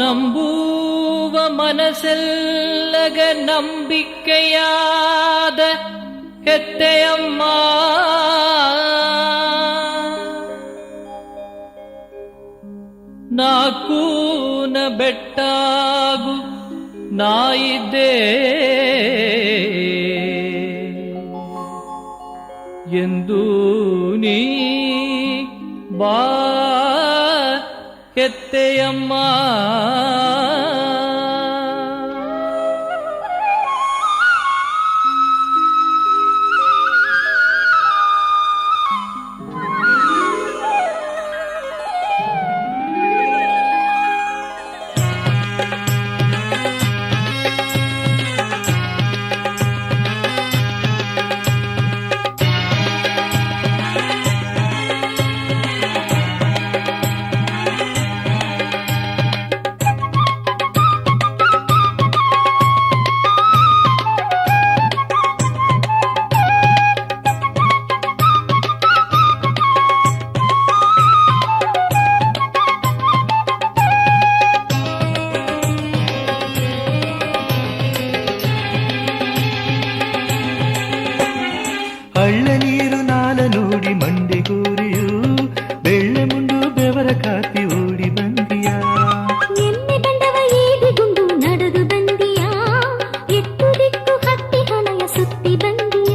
ನಂಬುವ ಮನಸ್ಸೆಲ್ಲಗ ನಂಬಿಕೆಯಾದ ಹೆತ್ತೆಯಮ್ಮ, ನಾಕೂನ ಬೆಟ್ಟಾಗು ನಾಯಿದ್ದೇ ಎಂದು ನೀ ಬಾ ಹೆತ್ತೆಯಮ್ಮ. ಹಳ್ಳ ನೀರು ನಾಲ ನೋಡಿ ಮಂಡೆಗೂರಿಯು ಬೆಳ್ಳೆ ಮುಂಡು ಬೆವರ ಕಾತಿ ಓಡಿ ಬಂದಿಯ. ಎಮ್ಮೆ ಗಂಡವ ಏದಿಗುಂಡು ನಡೆದು ಬಂದಿಯ, ಎತ್ತು ದಿಕ್ಕು ಹತ್ತಿ ಹಣಯ ಸುತ್ತಿ ಬಂದಿಯ.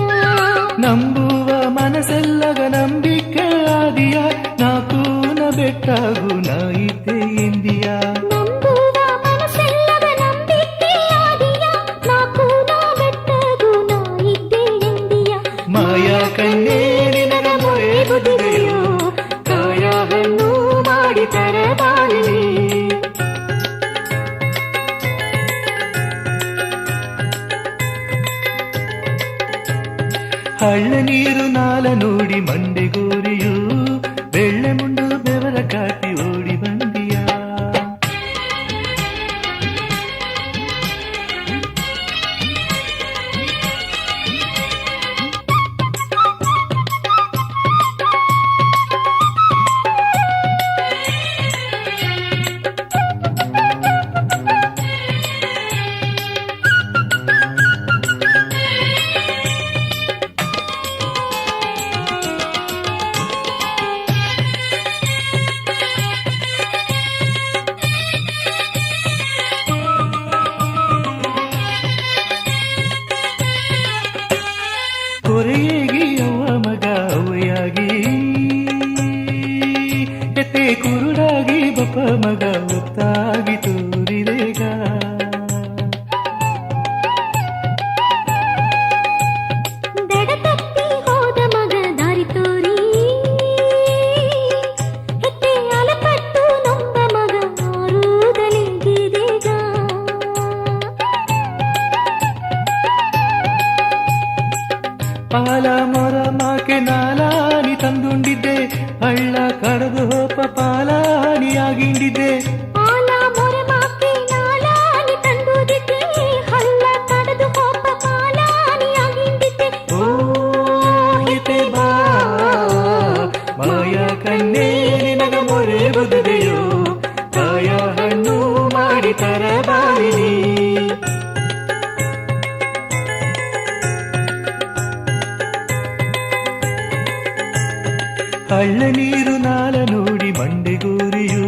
ನಂಬುವ ಮನಸ್ಸೆಲ್ಲಗ ನಂಬಿಕೆ ಆದಿಯ, ನಾಕೂನ ಬೆಟ್ಟಾಗು ನಾಯಿದ್ದೆ ಎಂದಿಯ. ನಂಬುವ ಮನಸ್ಸೆಲ್ಲಗ ನಂಬಿಕೆ ಆದಿಯ, ನಾಕೂನ ಬೆಟ್ಟಗು ನಾಯಿದ್ದೆ ಎಂದಿಯ. ಮಾಯ ಕಣ್ಣೇ ನಿನಗ ಮೊರೆ ಬದುವೆಯೋ, ಕಾಯ ಹಣ್ಣು ಮಾಡಿ ತರಬಾರಲಿ. ಹಳ್ಳ ನೀರು ನಾಲ ನೋಡಿ ಮಂಡೆಗೂರಿಯು ಬೆಳ್ಳೆ ಮುಂಡು ಬೆವರ ಕಾಟಿ ಓಡಿ ಬಂದಿಯ. ಕೊರೆಯೇಗಿ ಅವ್ವ ಮಗ ಅವ್ವಯಾಗಿ, ಎತ್ತೆ ಕುರುಡಾಗಿ ಬಪ್ಪ ಮಗ ಒತ್ತಾಗಿ ತೋರಿದೇಗ. ದಡ ತಪ್ಪಿ ಹೋದ ಮಗ ದಾರಿ ತೋರಿ, ಹೆತ್ತೆ ಅಲಪಟ್ಟು ನೊಂದ ಮಗ ಆರುವುದಲಿಗಿದೀಗ. ಪಾಲ ಮೊರ ಮಾಕೆ ನಾಲಾನಿ ತಂದುಂಡಿದ್ದೆ, ಹಳ್ಳ ಕಡದು ಹೋಪ ಪಾಲಾನಿಯಾಗಿಂಡಿದ್ದೆ. ಆಲ ಮೊರೆ ಮಾಕೆ ನಾಲಾನಿ ತಂದುದಿದ್ದೆ, ಹಳ್ಳ ಕಡದು ಹೋಪ ಪಾಲಾನಿಯಾಗಿಂದಿದ್ದೆ. ಓ ಹಿತೆ ಬಾ ಮಾಯ ಕಣ್ಣೇ ನಿನಗ ಮೊರೆ ಬದುವೆಯೋ, ಕಾಯ ಹಣ್ಣು ಮಾಡಿ ತರಬಾರಲಿ. ಹಳ್ಳ ನೀರು ನಾಲ ನೋಡಿ ಮಂಡೆಗೂರಿಯು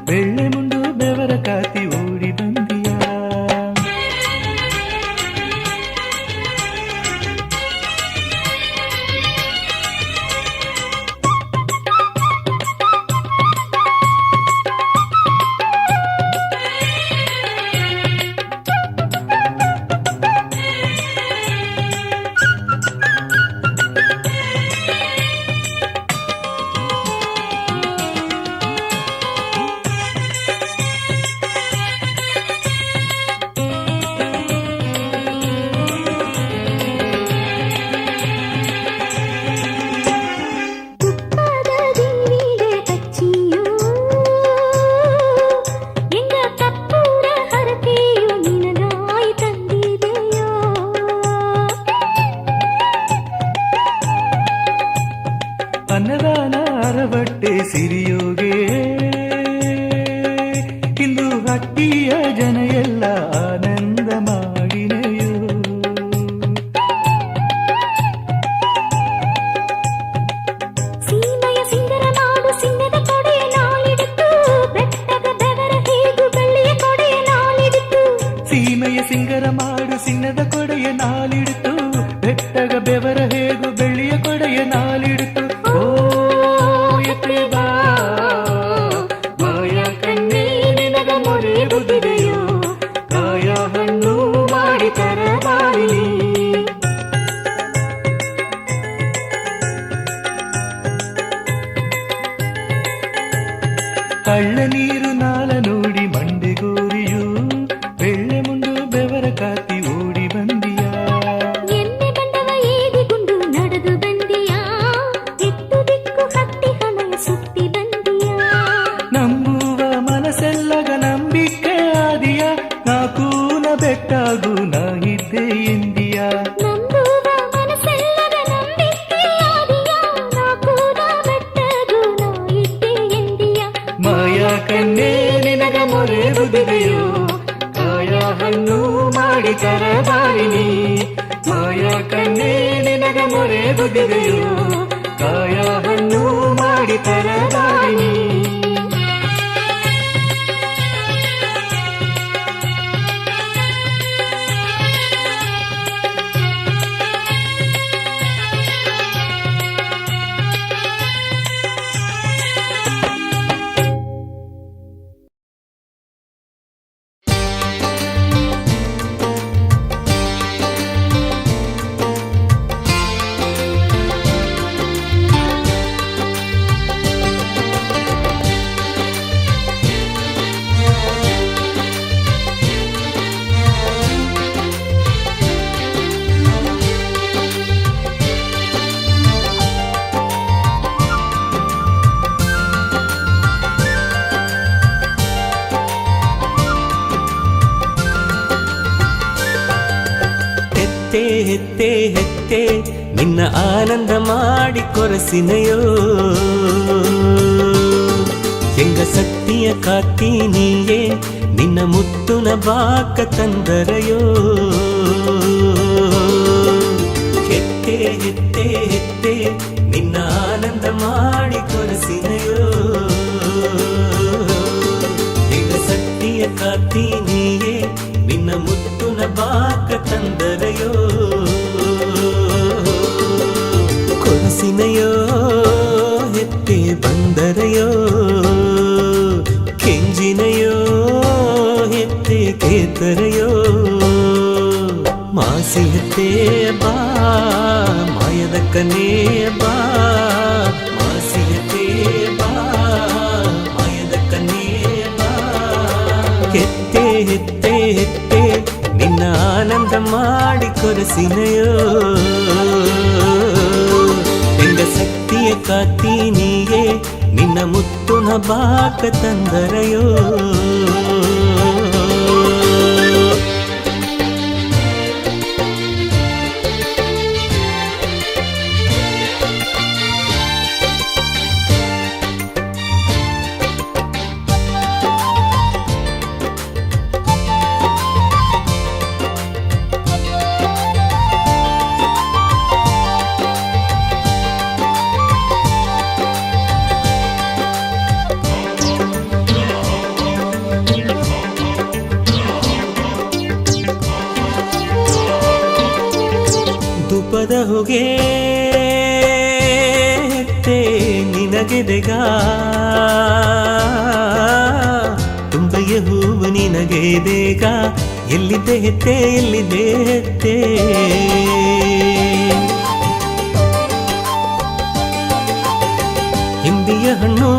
ಬೆಳ್ಳೆ ಮುಂಡು ಬೆವರ ಕಾತಿ ಓಡಿ ಬಂದಿಯ. ಕಳ್ಳ ನೀರು ನಾಲ ನೋಡಿ ಮಂಡೆಗೂರಿಯು ಬೆಳ್ಳೆ ಮುಂಡು ಬೆವರ ಕಾತಿ ಓಡಿ ಬಂದಿಯ ಎಣ್ಣೆ ಬಂಡವ ಏಡಿಗುಂಡು ನಡೆದು ಬಂದಿಯಾ ಎತ್ತು ದಿಕ್ಕು ಹತ್ತಿ ಹಣೆಯ ಸುತ್ತಿ ಬಂದಿಯಾ ನಂಬುವ ಮನಸ್ಸೆಲ್ಲಗ ನಂಬಿಕೆ ಆದಿಯ ನಾಕೂನ ಬೆಟ್ಟಾಗು ನಾ ಇದ್ದೆ ಎಂದಿಯ ನಂಬುವ ಮನಸ್ಸೆಲ್ಲದ ನಂಬಿಕೆಯಾದಿಯಾ ನಾ ಕೂಡ ಬೆಟ್ಟದು ನಾ ಇದ್ದೆ ಎಂದಿಯಾ ಮಾಯ ಕಣ್ಣೇ ನಿನಗ ಮೊರೆ ಬುದಿದೆಯೋ ಕಾಯ ಹಣ್ಣು ಮಾಡಿ ತರಬಾರಿನಿ ಮಾಯ ಕಣ್ಣೇ ನಿನಗ ಮೊರೆ ಬುದಿದೆಯೋ ಕಾಯ ಹಣ್ಣು ಮಾಡಿ ತರಬಾರಿನಿ ಹೆತ್ತೆ ಹೆತ್ತೆ ನಿನ್ನ ಆನಂದ ಮಾಡಿ ಕೊರಸಿನೆಯೋ ಎಂಗ ಸತ್ತಿಯ ಕಾತಿ ನೀಯೇ ನಿನ್ನ ಮುತ್ತುನ ಬಾಕ ತಂದರೆಯೋ ಹೆತ್ತೆ ಹೆತ್ತೆ ಹೆತ್ತೆ ನಿನ್ನ ಆನಂದ ಮಾಡಿ ಕೊರಸಿನೆಯೋ ಎಂಗ ಸತ್ತಿಯ ಕಾತಿ ನೀಯೇ ನಿನ್ನ ಮುತ್ತುನ ಬಾಕ ತಂದರೆಯೋ ಕೊರಸಿನೆಯೋ ಹೆತ್ತೆ ಬಂದರೆಯೋ ಕೆಂಜಿನೆಯೋ ಹೆತ್ತೆ ಕೇತರೆಯೋ ಮಾಸಿ ಹೆತ್ತೆ ಬಾ ಮಾಯದ ಕನೇ ಬಾ ಮಾಸಿ ಹೆತ್ತೆ ಬಾ ಮಾಯದ ಕನೇ ಬಾ ಹೆತ್ತೆ ಹೆತ್ತೆ ಹೆತ್ತೆ ನಿನ್ನ ಆನಂದ ಮಾಡಿ ಕೊರಸಿನೆಯೋ ಎಂಗ ಸಕ್ತಿಯ ಕಾತಿ ನೀಯೇ ನಿನ್ನ ಮುತ್ತುನ ಬಾಕ ತಂದರೆಯೋ ಧೂಪದ ಹೊಗೆ ಹೆತ್ತೆ ನಿನಗೆದೆಗ ತುಂಬೆಯ ಹೂವು ನಿನಗೆದೆಗ ಎಲ್ಲಿದೆ ಹೆತ್ತೆ ಎಲ್ಲಿದೆ ಹೆತ್ತೆ ಹಿಂದಿಯ ಹಣ್ಣು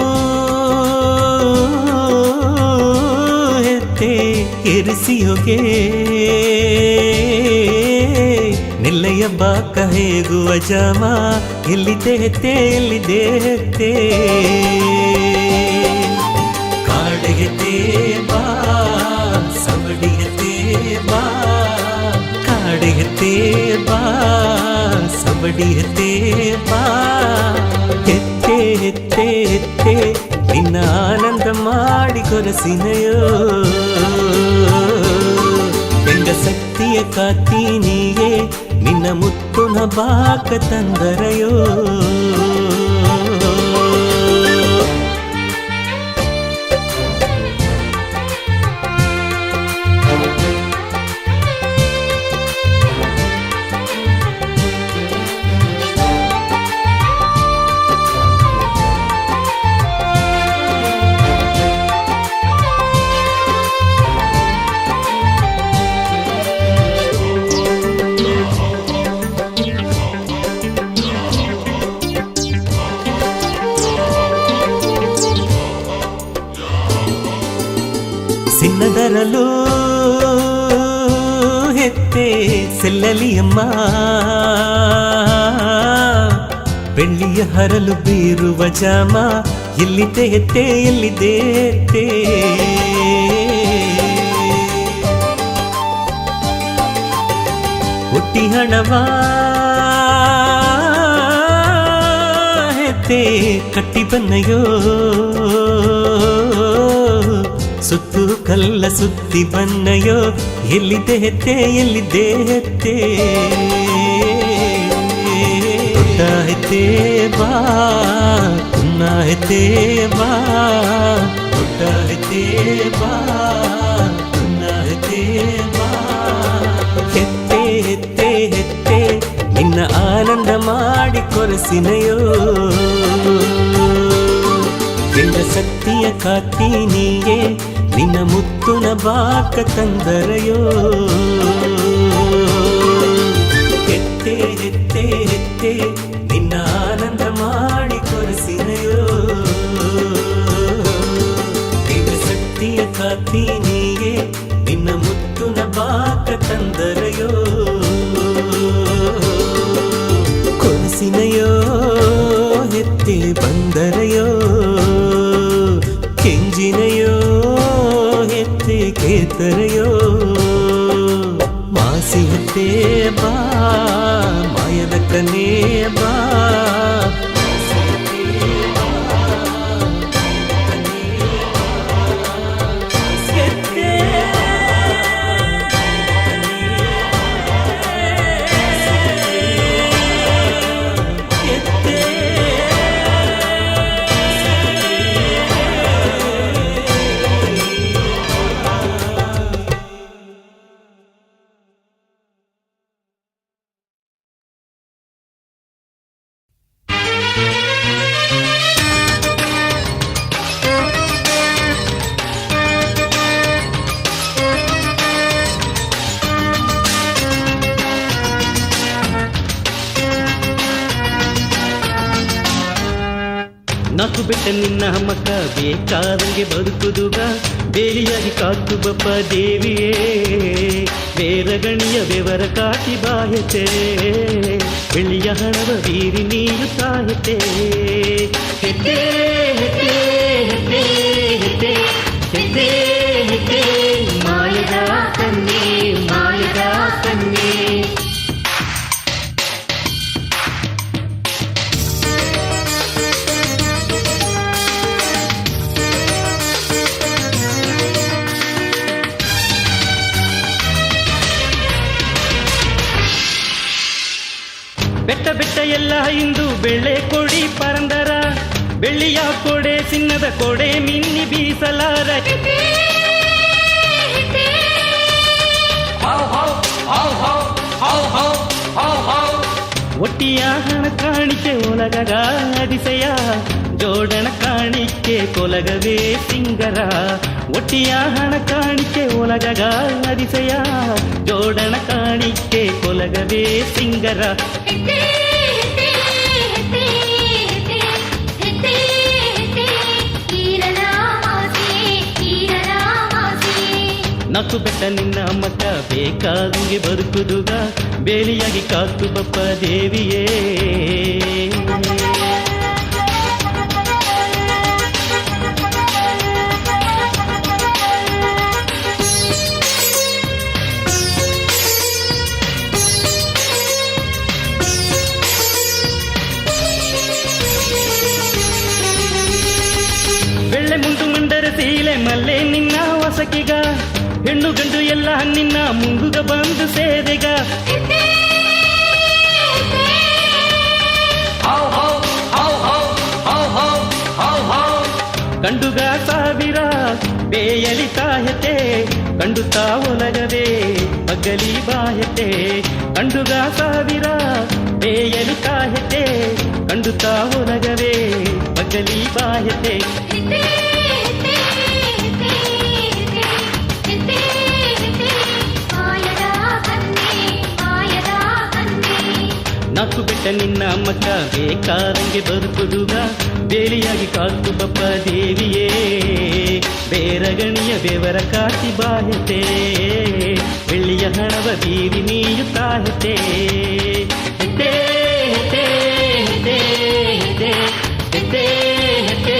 ಹೆತ್ತೆ ಎರಿಸಿಯೋಗೆ ನಿಲ್ಲಯ್ಯ ಬಾಕ ಹೇಗುವ ಜಾಮ ಎಲ್ಲಿದೆ ಹೆತ್ತೆ ಎಲ್ಲಿದೆ ಹೆತ್ತೆ ಕಾಡೆಗೆತ್ತೆ ಬಾ ಸಬಡಿಗೆತ್ತೆ ಬಾ ಕಾಡೆಗೆತ್ತೆ ಬಾ ಸಬಡಿಗೆತ್ತೆ ಬಾ ಹೆತ್ತೆ ಹೆತ್ತೆ ಹೆತ್ತೆ ನಿನ್ನ ಆನಂದ ಮಾಡಿ ಕೊರಸಿನೆಯೋ ಎಂಗ ಸಕ್ತಿಯ ಕಾತಿ ನೀಯೇ ನಿನ್ನ ಮುತ್ತುನ ಬಾಕ ತಂದರೆಯೋ ಚಿನ್ನದರಲು ಹೆತ್ತೆ ಸೆಲ್ಲಲಿಯಮ್ಮ, ಬೆಳ್ಳಿಯ ಹರಲು ಬೀರುವ ಜಾಮ, ಎಲ್ಲಿದೆ ಹೆತ್ತೆ ಎಲ್ಲಿದೆ ಹೆತ್ತೆ. ಹುಟ್ಟಿ ಹಣವ ಹೆತ್ತೆ ಕಟ್ಟಿ ಬನ್ನಯೋ, ಸುತ್ತು ಕಲ್ಲ ಸುತ್ತಿ ಬನ್ನಯೋ, ಎಲ್ಲಿದೆ ಹೆತ್ತೆ ಎಲ್ಲಿದೆ ಹೆತ್ತೆ. ದೊಡ್ಡ ಹೆತ್ತೆ ಬಾ ಕುನ್ನ ಹೆತ್ತೆ ಬಾ, ದೊಡ್ಡ ಹೆತ್ತೆ ಬಾ ಕುನ್ನ ಹೆತ್ತೆ ಬಾ. ಹೆತ್ತೆ ಹೆತ್ತೆ ಹೆತ್ತೆ ನಿನ್ನ ಆನಂದ ಮಾಡಿ ಕೊರಸಿನಯೋ, ಎಂದ ಸತ್ಯ ಕಾತಿ ನೀಯೇ ನಿನ್ನ ಮುತ್ತುನ ಬಾಕ ತಂದರಯೋ. ಹೆತ್ತೆ ಹೆತ್ತೆ ಹೆತ್ತೆ ನಿನ್ನ ಆನಂದ ಮಾಡಿ ಕೊರಸಿನಯೋ, ಎಂದ ಸತ್ಯ ಕಾತಿ ನೀಯೇ ನಿನ್ನ ಮುತ್ತುನ ಬಾಕ ತಂದರಯೋ. ಕೊರಸಿನಯೋ ಹೆತ್ತೆ ಬಂದರಯೋ, ಕೆಂಜಿನಯೋ ಹೆತ್ತೆ ಕೇತರಯೋ. ಮಾಸಿ ಹೆತ್ತೆ ಬಾ ಮಾಯದ ಕನೇ ಬಾ, ನಾಕು ಬೆಟ್ಟ ನಿನ್ನ ಮಕ್ಕ ಬೇಕಾದಂಗೆ ಬದುಕುದುಗ, ಬೇಲಿಯಾಗಿ ಕಾತು ಬಪ್ಪ ದೇವಿಯೇ, ಬೇರಗಣಿಯ ಬೆವರ ಕಾಟಿ ಬಾಯತೆ, ಬೆಳ್ಳಿಯ ಹಣವ ಬೀರಿ ನೀರು ತಾಯತೆ. ಹೆತ್ತೆ ಹೆತ್ತೆ ಹೆತ್ತೆ ಹೆತ್ತೆ ಹೆತ್ತೆ ಹೆತ್ತೆ ಮಾಯದ ಕನ್ನೆ ಮಾಯದ ಕನ್ನೆ. ಬೆಟ್ಟ ಬೆಟ್ಟ ಎಲ್ಲ ಇಂದು ಬೆಳೆ ಕೊಡಿ ಪರಂದರ, ಬೆಳ್ಳಿಯ ಕೊಡೆ ಚಿನ್ನದ ಕೊಡೆ ಮಿನ್ನಿ ಬೀಸಲಾರ. ಒಟ್ಟಿಯ ಹಣ ಕಾಣಿಕೆ ಒಲಗಗ ಅದಿಸೆಯ, ಜೋಡಣ ಕಾಣಿಕೆ ಕೊಲಗವೇ ಸಿಂಗರ. ಒಟ್ಟಿಯ ಹಣ ಕಾಣಿಕೆ ಒಲಗಗ ಅದಿಸೆಯ, ಜೋಡಣ ಕಾಣಿಕೆ ಕೊಲಗವೇ ಸಿಂಗರ. ನಾಕು ಬೆಟ್ಟ ನಿನ್ನ ಮಕ್ಕ ಬೇಕಾದಂಗೆ ಬದುಕುದುಗ, ಬೇಲಿಯಾಗಿ ಕಾತು ಬಪ್ಪ ದೇವಿಯೇ. ಬೆಳ್ಳೆ ಮುಂದು ಮುಂಡರ ಸೀಲೆ ಮಲ್ಲೆ ನಿನ್ನ ಹೊಸಕಿಗ, ಹೆಣ್ಣು ಗಂಡು ಎಲ್ಲ ನಿನ್ನ ಮುಂಗುಗ ಬಂದು ಸೇದೆಗ. ಕಂಡುಗ ಸಾವಿರ ಬೇಯಲಿ ತಾಯತೆ, ಕಂಡುತ್ತಾ ಒಲಗದೆ ಬಗ್ಗಲಿ ಬಾಯತೆ. ಕಂಡುಗ ಸಾವಿರ ಬೇಯಲಿ ತಾಯತೆ, ಕಂಡುತ್ತಾ ಒಲಗದೆ ಬಗ್ಗಲಿ ಬಾಯತೆ. ನಾಕು ಬೆಟ್ಟ ನಿನ್ನ ಮಕ್ಕ ಬೇಕಾದಂಗೆ ಬದುಕುದುಗ, ಬೇಲಿಯಾಗಿ ಕಾತು ಬಪ್ಪ ದೇವಿಯೇ. ಬೇರಗಣಿಯ ಬೆವರ ಕಾಟಿ ಬಾಯತೆ ಬೆಳ್ಳಿಯ ಹಣವ ಬೀರಿ ನೀಯುತ್ತಾ ಹೆತೆ ಹೆತೆ ಹೆತೆ ಹೆತೆ ಹೆತೆ ಹೆತೆ ಹೆತೆ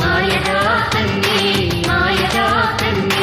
ಮಾಯದ ಕನ್ನೆ ಮಾಯದ ಕನ್ನೆ.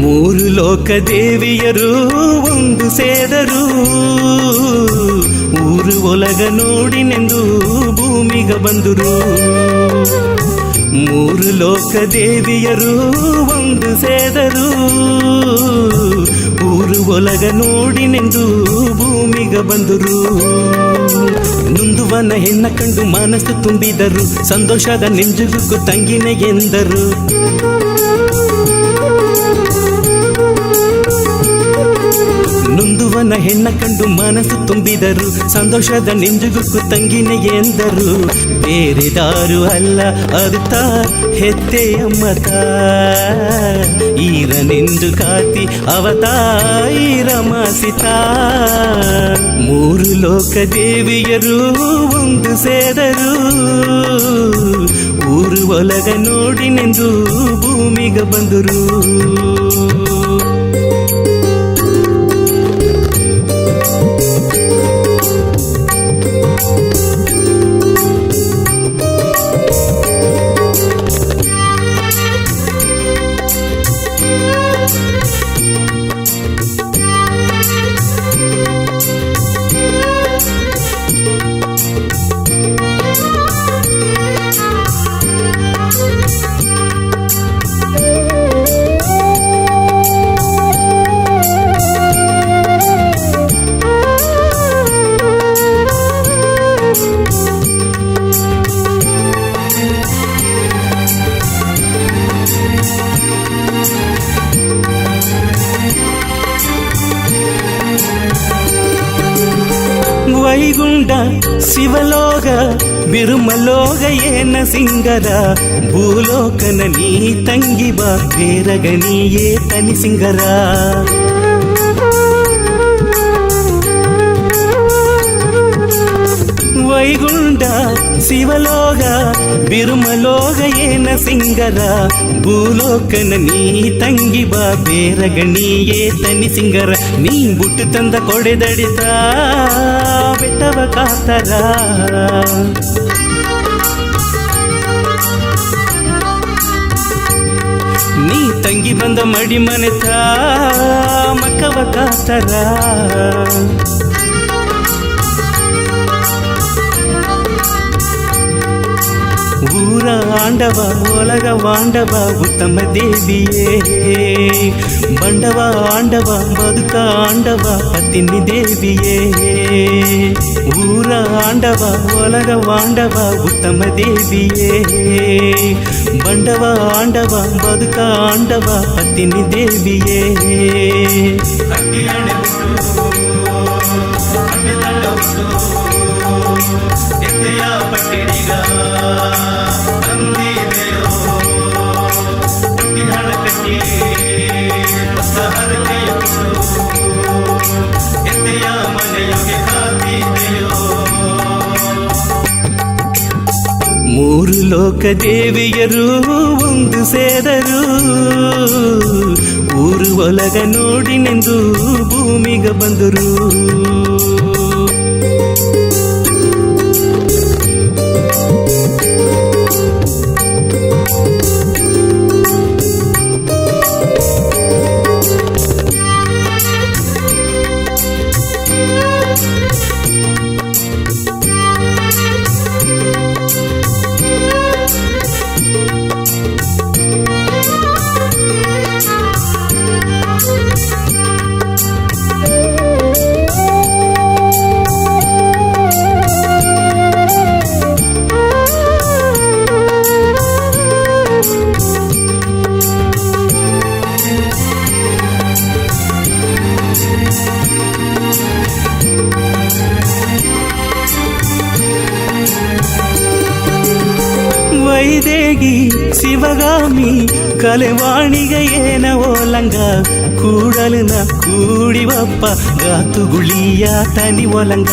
ಮೂರು ಲೋಕ ದೇವಿಯರು ಒಂದು ಸೇದರು ಊರು ಒಲಗ ನೋಡಿನೆಂದು ಭೂಮಿಗ ಬಂದರು. ಮೂರು ಲೋಕ ದೇವಿಯರು ಒಂದು ಸೇದರು ಊರು ಒಲಗ ನೋಡಿನೆಂದು ಭೂಮಿಗ ಬಂದರು. ನೊಂದುವನ ಹೆಣ್ಣ ಕಂಡು ಮನಸ್ಸು ತುಂಬಿದರು ಸಂತೋಷದ ನೆಂಜುಗುಕ್ಕು ತಂಗಿನ ಎಂದರು. ನೊಂದುವನ ಹೆಣ್ಣ ಕಂಡು ಮನಸ್ಸು ತುಂಬಿದರು ಸಂತೋಷದ ನೆಂಜುಗುಕ್ಕು ತಂಗಿನ ಎಂದರು. ಬೇರೆ ದಾರು ಅಲ್ಲ ಅರ್ಥ ಹೆತ್ತೆಯಮ್ಮತ ಈರನೆಂದು ಕಾತಿ ಅವತಾಯಿರ ಮಾಸಿತ. ಮೂರು ಲೋಕ ದೇವಿಯರು ಒಂದು ಸೇದರು ಊರು ಒಲಗ ನೋಡಿನೆಂದು ಭೂಮಿಗ ಬಂದರು. ವೈಗುಂಡ ಶಿವಲೋಗ ಬಿರುಮಲೋಗ ಏನ ಸಿಂಗರ ಭೂಲೋಕನ ನೀ ತಂಗಿ ಬಾ ಬೇರಗಣಿಯೇ ತನಿ ಸಿಂಗರ. ವೈಗುಂಡ ಶಿವಲೋಗ ಬಿರುಮಲೋಗ ಏನ ಸಿಂಗರ ಭೂಲೋಕನ ನೀ ತಂಗಿ ಬಾ ಬೇರಗಣಿಯೇ ತನಿ ಸಿಂಗರ. ನೀ ಬುಟ್ಟು ತಂದ ಕೊಡೆದಡಿತ ಬೆಟ್ಟವ ಕಾತರ ನೀ ತಂಗಿ ಬಂದ ಮಡಿ ಮನೆತ ಮಕ್ಕವ ಕಾತರ. ಊರ ಆಂಡವ ಒಲಗ ವಾಂಡವ ಉತ್ತಮ ದೇವಿಯೇ ಬಂಡವ ಆಂಡವ ಬದುಕ ಆಂಡವ ಪತ್ತಿನಿ ದೇವಿಯೇ. ಊರ ಆಂಡವ ಒಲಗ ವಾಂಡವ ಉತ್ತಮ ದೇವಿಯೇ ಬಂಡವ ಆಂಡವ ಬದುಕ ಆಂಡವ ಪತ್ತಿನಿ ದೇವಿಯೇ. ಮೂರು ಲೋಕ ದೇವಿಯರು ಒಂದು ಸೇದರು ಊರು ಒಲಗ ನೋಡಿನೆಂದು ಭೂಮಿಗೆ ಬಂದರು ವೈದೇಗಿ ಶಿವಗಾಮಿ ಕಲೆವಾಣಿಗ ಏನ ಓಲಂಗ ಕೂಡಲನ ಕೂಡಿವಪ್ಪ ಗಾತುಗುಳಿಯ ತನಿ ಒಲಂಗ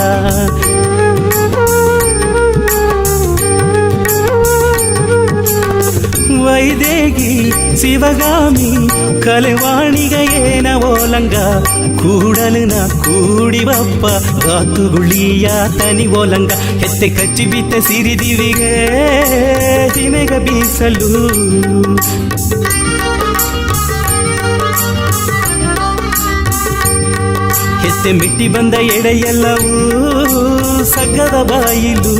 ವೈದೇಗಿ ಶಿವಗಾಮಿ ಕಲೆವಾಣಿಗ ಏನ ಓಲಂಗ ಕೂಡಲನ ಕೂಡಿವಪ್ಪ ಗಾತುಗುಳಿಯ ತನಿ ಓಲಂಗ ಹೆತ್ತೆ ಕಚ್ಚಿ ಬಿತ್ತ ಸಿರಿದಿವಿಗೆ ದಿಮೆಗ ಬೀಸಲು ಹೆತ್ತೆ ಮಿಟ್ಟಿ ಬಂದ ಎಡೆಯೆಲ್ಲವೂ ಸಗ್ಗದ ಬಾಯಿಲು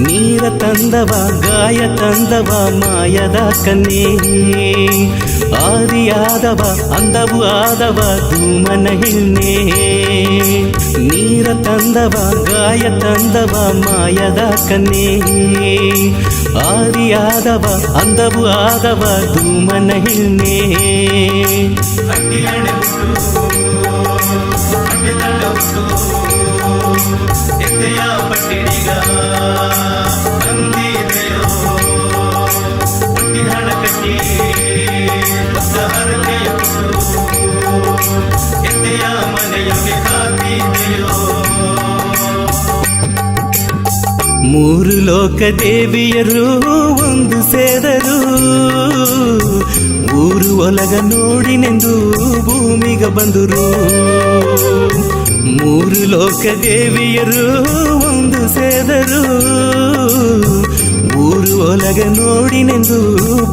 ನೀರ ತಂದವ ಗಾಯ ತಂದವ ಮಾಯದ ಕನ್ನೆ ಆದಿಯಾದವ ಅಂದವು ಆದವ ಧೂಮನ ಹೆಣ್ಣೆ ನೀರ ತಂದವ ಗಾಯ ತಂದವ ಮಾಯದ ಕನ್ನೆ ಆದಿಯಾದವ ಅಂದವು ಆದವ ಧೂಮನ ಹೆಣ್ಣೆ ಮೂರು ಲೋಕ ದೇವಿಯರು ಒಂದು ಸೇದರು ಊರು ಒಲಗ ನೋಡಿನೆಂದು ಭೂಮಿಗೆ ಬಂದರು ಮೂರು ಲೋಕ ದೇವಿಯರು ಒಂದು ಸೇದರು ಊರು ಒಲಗ ನೋಡಿನೆಂದು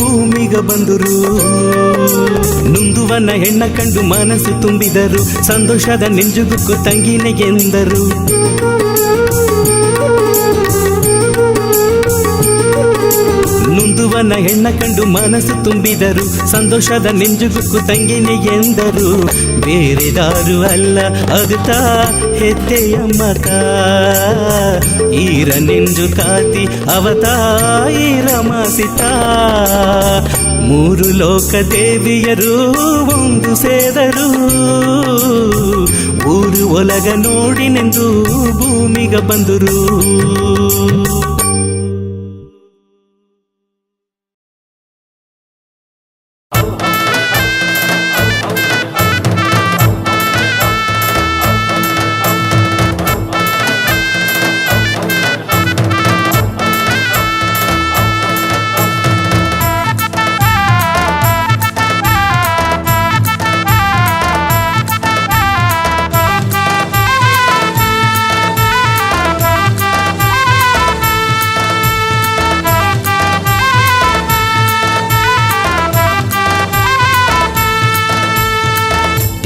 ಭೂಮಿಗೆ ಬಂದರು ನುಂದುವನ ಹೆಣ್ಣ ಕಂಡು ಮನಸ್ಸು ತುಂಬಿದರು ಸಂತೋಷದ ನೆಂಜುಗುಕ್ಕು ತಂಗಿನೆಗೆಂದರು ನುಂದುವನ ಹೆಣ್ಣ ಕಂಡು ಮನಸ್ಸು ತುಂಬಿದರು ಸಂತೋಷದ ನೆಂಜುಗುಕ್ಕು ತಂಗಿನಿ ಎಂದರು ಬೇರೆದಾರು ಅಲ್ಲ ಅದು ತಾ ಹೆತ್ತೆಯ ಮತ ಈರ ನೆಂಜು ಕಾತಿ ಅವತಾಯಿರ ಮಾಸಿತ ಮೂರು ಲೋಕ ದೇವಿಯರು ಒಂದು ಸೇದರು ಊರು ಒಲಗ ನೋಡಿನೆಂದು ಭೂಮಿಗೆ ಬಂದರು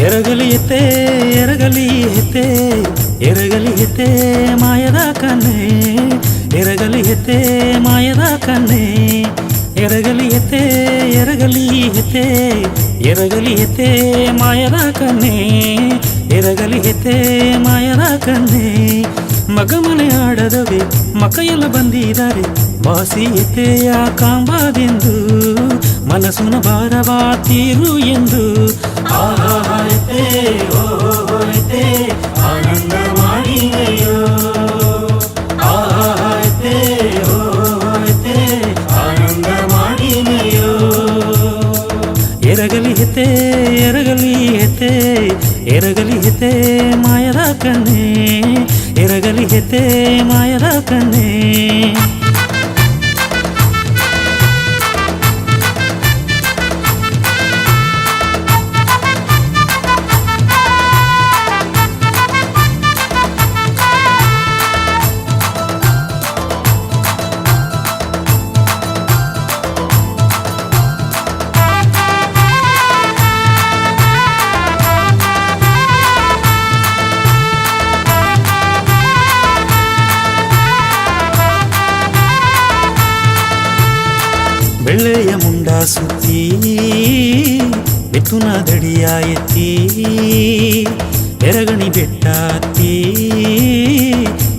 ಎರಗಲಿಯತೆ ಎರಗಲಿಯತೆ ಎರಗಲಿಯತೆ ಮಾಯದ ಕನ್ನೆ ಎರಗಲಿಯತೆ ಮಾಯದ ಕನ್ನೆ ಎರಗಲಿಯತೆ ಎರಗಲಿಯತೆ ಎರಗಲಿಯತೆ ಮಾಯದ ಕನ್ನೆ ಎರಗಲಿಯತೆ ಮಾಯದ ಕನ್ನೆ ಮಗಮನೆ ಆಡದವೆ ಮಕ್ಕಳೆಲ್ಲ ಬಂದಿದ್ದಾರೆ ಬಾಸಿಯತೆಯ ಕಾಂಬಾದೆಂದು ಮನಸ್ಸುನ ಭಾರವಾ ತೀರು ಎಂದು ಆಹಾಯತೆ ಓಹೋಯತೆ ಆನಂದ ಮಾಡಿದೆಯೋ ಆಹಾಯತೆ ಓಹೋಯತೆ ಆನಂದ ಮಾಡಿದೆಯೋ ಎರಗಲಿಯತೆ ಎರಗಲಿಯತೆ ಎರಗ ಎರಗಲಿ ಹೆತೆ ಮಾಯದ ಕನ್ನೆ ಎರಗಲಿ ಹೆತೆ ಮಾಯದ ಕನ್ನೆ ಬೆಳ್ಳೆಯ ಮುಂಡ ಸುತ್ತಿ ಬೆತ್ತುನ ದಡಿಯ ಎತ್ತಿ ಎರಗಣಿ ಬೆಟ್ಟ ಹತ್ತಿ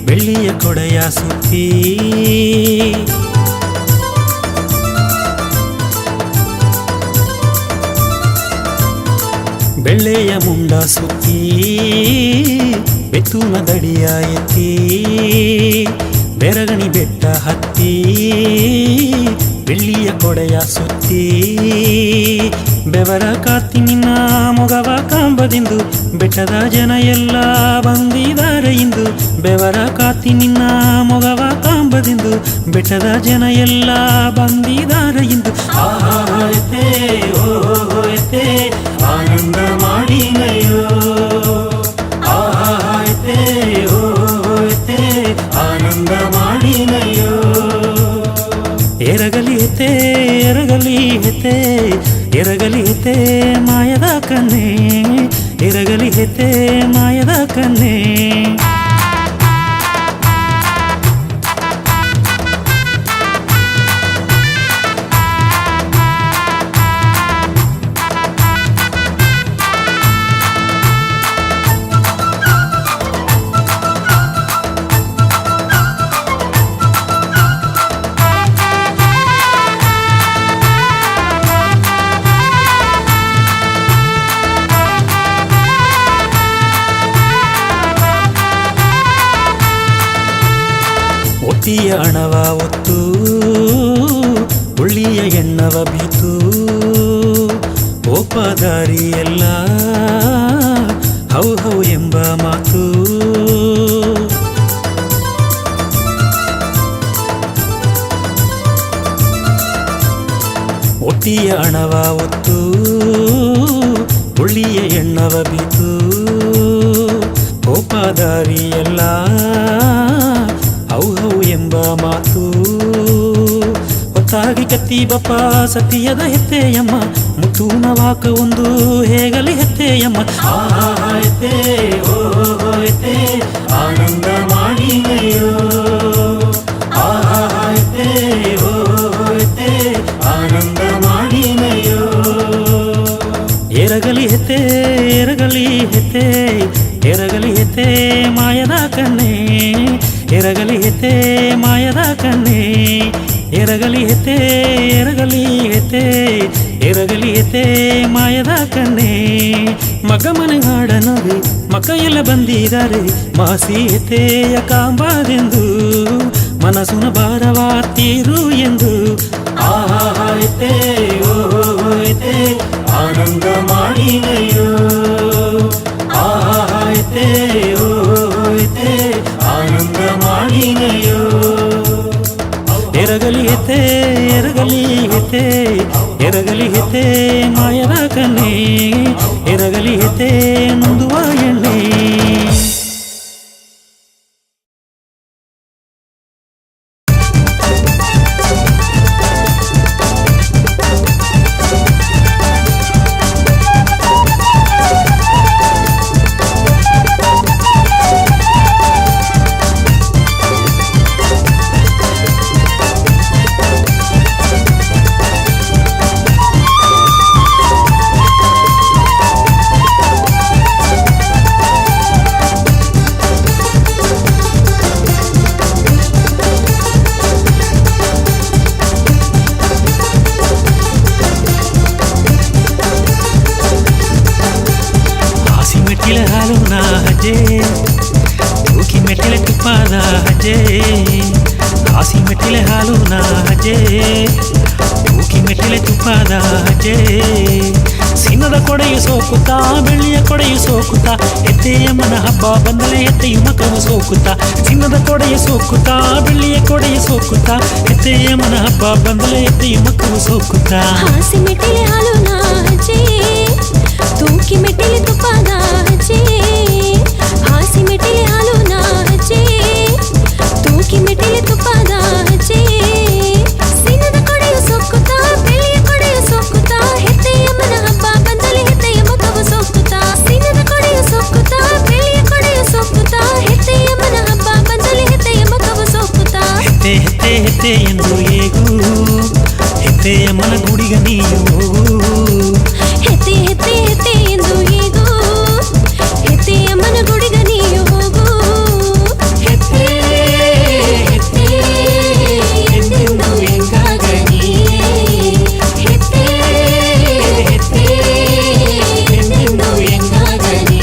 ಬೆಳ್ಳಿಯ ಕೊಡೆಯ ಸುತ್ತಿ ಬೆಳ್ಳೆಯ ಮುಂಡ ಸುತ್ತಿ ಬೆತ್ತುನ ದಡಿಯ ಎತ್ತಿ ಬೆರಗಣಿ ಬೆಟ್ಟ ಹತ್ತಿ ಬೆಳ್ಳಿಯ ಕೊಡೆಯ ಸುತ್ತಿ ಬೆವರ ಕಾತಿ ನಿನ್ನ ಮೊಗವ ಕಾಂಬದಿಂದು ಬೆಟ್ಟದ ಜನ ಎಲ್ಲ ಬಂದಿದ್ದಾರೆ ಇಂದು ಬೆವರ ಕಾತಿ ನಿನ್ನ ಮೊಗವ ಕಾಂಬದಿಂದು ಬೆಟ್ಟದ ಜನ ಎಲ್ಲ ಬಂದಿದ್ದಾರೆ ಇಂದು ಆಹಾಯತೆ ಓಹೋಯತೆ ಆನಂದ ಮಾಡಿನಯ್ಯೋ ಆಹಾಯತೆ ಓಹೋಯತೆ ಆನಂದ ಮಾಡಿನಯ್ಯೋ ಎರಗಲಿ ಹೆತೆ ಎರಗಲಿ ಹೆತೆ ಎರಗಲಿ ಹೆತೆ ಮಾಯದ ಕನ್ನೆ ಎರಗಲಿ ಹೆತೆ ಮಾಯದ ಕನ್ನೆ ಒತ್ತಿಯ ಹಣವ ಒತ್ತು ಉಳ್ಳಿಯ ಎಣ್ಣವ ಬೀತು ಒಪ್ಪದಾರಿ ಎಲ್ಲ ಹೌ ಹೌ ಎಂಬ ಮಾತು ಒತ್ತಿಯ ಹಣವ ಒತ್ತು ಉಳ್ಳಿಯ ಎಣ್ಣವ ಬೀತು ಒಪ್ಪದಾರಿ ಎಲ್ಲ ಹೌ ಹೌ ಎಂಬ ಮಾತು ಹೊತ್ತಾಗಿ ಕತ್ತಿ ಬಪ್ಪ ಸತಿಯದ ಹೆತ್ತೆಯಮ್ಮ ಮುತ್ತೂನ ವಾಕ ಒಂದು ಹೇಗಲಿ ಹೆತ್ತೆಯಮ್ಮ ಆಹಾಯತೆ ಓಹೋಯತೆ ಆನಂದ ಮಾಡಿನಯ್ಯೋ ಆಹಾಯತೆ ಓಹೋಯತೆ ಆನಂದ ಮಾಡಿನಯ್ಯೋ ಎರಗಲಿ ಹೆತೆ ಎರಗಲಿ ಹೆತೆ ಎರಗಲಿ ಹೆತೆ ಮಾಯದ ಕನ್ನೆ ಎರಗಲಿ ಹೆತೆ ಮಾಯದ ಕನ್ನೆ ಎರಗಲಿ ಹೆತೆ ಎರಗಲಿ ಹೆತೆ ಎರಗಲಿ ಹೆತೆ ಮಾಯದ ಕನ್ನೆ ಮಗ ಮನೆ ಹಾಡನವಿ ಮಕ್ಕ ಎಲ್ಲ ಬಂದಿದ್ದಾರೆ ಮಾಸಿ ಹೆತೆಯ ಕಾಂಬಾದೆಂದು ಮನಸ್ಸುನ ಭಾರವ ತೀರು ಎಂದು ಆಹಾಯತೆ ಓಹೋಯತೆ ಆನಂದ ಮಾಡಿನಯ್ಯೋ ಆಹಾಯತೆ ಓಹೋಯತೆ ಆನಂದ ಮಾಡಿನಯ್ಯೋ ಎರಗಲಿ ಹೆತೆ ಎರಗಲಿ ಹೆತೆ ಎರಗಲಿ ಹೆತೆ ಮಾಯದ ಕನ್ನೆ ಎರಗಲಿ ಹೆತೆ ನೊಂದುವ ಎಣ್ಣೆ ತೂಕಿ ಮೆಟ್ಟಿಲೆ ತುಪ್ಪದ ಹಜೆ ಕಾಸಿ ಮೆಟ್ಟಿಲೆ ಹಾಲು ನಾ ಹಜೆ ತೂಕಿ ಮೆಟ್ಟಿಲೆ ತುಪ್ಪದ ಹಜೆ ಸಿನ್ನದ ಕೊಡೆಯು ಸೋಕುತ್ತಾ ಬೆಳ್ಳಿಯ ಕೊಡೆಯು ಸೋಕುತ್ತಾ ಎತ್ತೆಯಮ್ಮನ ಹಬ್ಬ ಬಂದಲೆ ಎತ್ತೆಯು ಮಕವು ಸೋಕುತ್ತಾ ಚಿನ್ನದ ಕೊಡೆಯು ಸೋಕುತ್ತಾ ಬೆಳ್ಳಿಯ ಕೊಡೆಯು ಸೋಕುತ್ತಾ ಎತ್ತೆಯಮ್ಮನ ಹಬ್ಬ ಬಂದಲೆ ಎತ್ತೆಯು ಮಕವು ಸೋಕುತ್ತಾ ಹಾಸಿ ಮೆಟ್ಟಿಲೆ ಹಾಲು ನಾಚೆ ತೂಕಿ ಮೆಟ್ಟಿಲೆ ತುಪ್ಪದ ಹಚ್ಚೆ ಹಾಸಿ ಮೆಟ್ಟಿಲೆ ಹಾಲು ನಾಚೆ ತೂಕಿ ಮೆಟ್ಟಿಲೆ ತುಪ್ಪದ ಹಚ್ಚೆ ಸಿನ್ನದ ಕೊಡೆಯು ಸೋಕುತ್ತಾ ಬೆಳ್ಳಿಯ ಕೊಡೆಯು ಸೋಕುತ್ತಾ ಹೆತ್ತೆಯಮ್ಮನ ಹಬ್ಬ ಬಂದಲೆ ಹೆತ್ತೆಯ ಮಕವು ಸೋಕುತ್ತಾ ಸಿನ್ನದ ಕೊಡೆಯು ಸೋಕುತ್ತಾ ಬೆಳ್ಳಿಯ ಕೊಡೆಯು ಸೋಕುತ್ತಾ ಹೆತ್ತೆಯಮ್ಮನ ಹಬ್ಬ ಬಂದಲೆ ಹೆತ್ತೆಯ ಮಕವು ಸೋಕುತ್ತಾ ಹೆತ್ತೆ ಹೆತ್ತೆ ಹೆತ್ತೆ ಎಂದು ಏಗೂ ಹೆತ್ತೆಯಮ್ಮನ ಗುಡಿಗ ನೀಯು ಹೆತ್ತೆ ಹೆತ್ತೆ ಹೆತ್ತೆ ಎಂದು ಹೇಗೋ ಹೆತ್ತೆಯಮ್ಮನ ಗುಡಿಗ ನೀಯು ಹೋಗು ಹೆತ್ತೆ ಹೆತ್ತೆ ಎಂದೆಂದು ಎಂಗಾಗನಿ ಹೆತ್ತೆ ಹೆತ್ತೆ ಎಂದೆಂದು ಎಂಗಾಗನಿ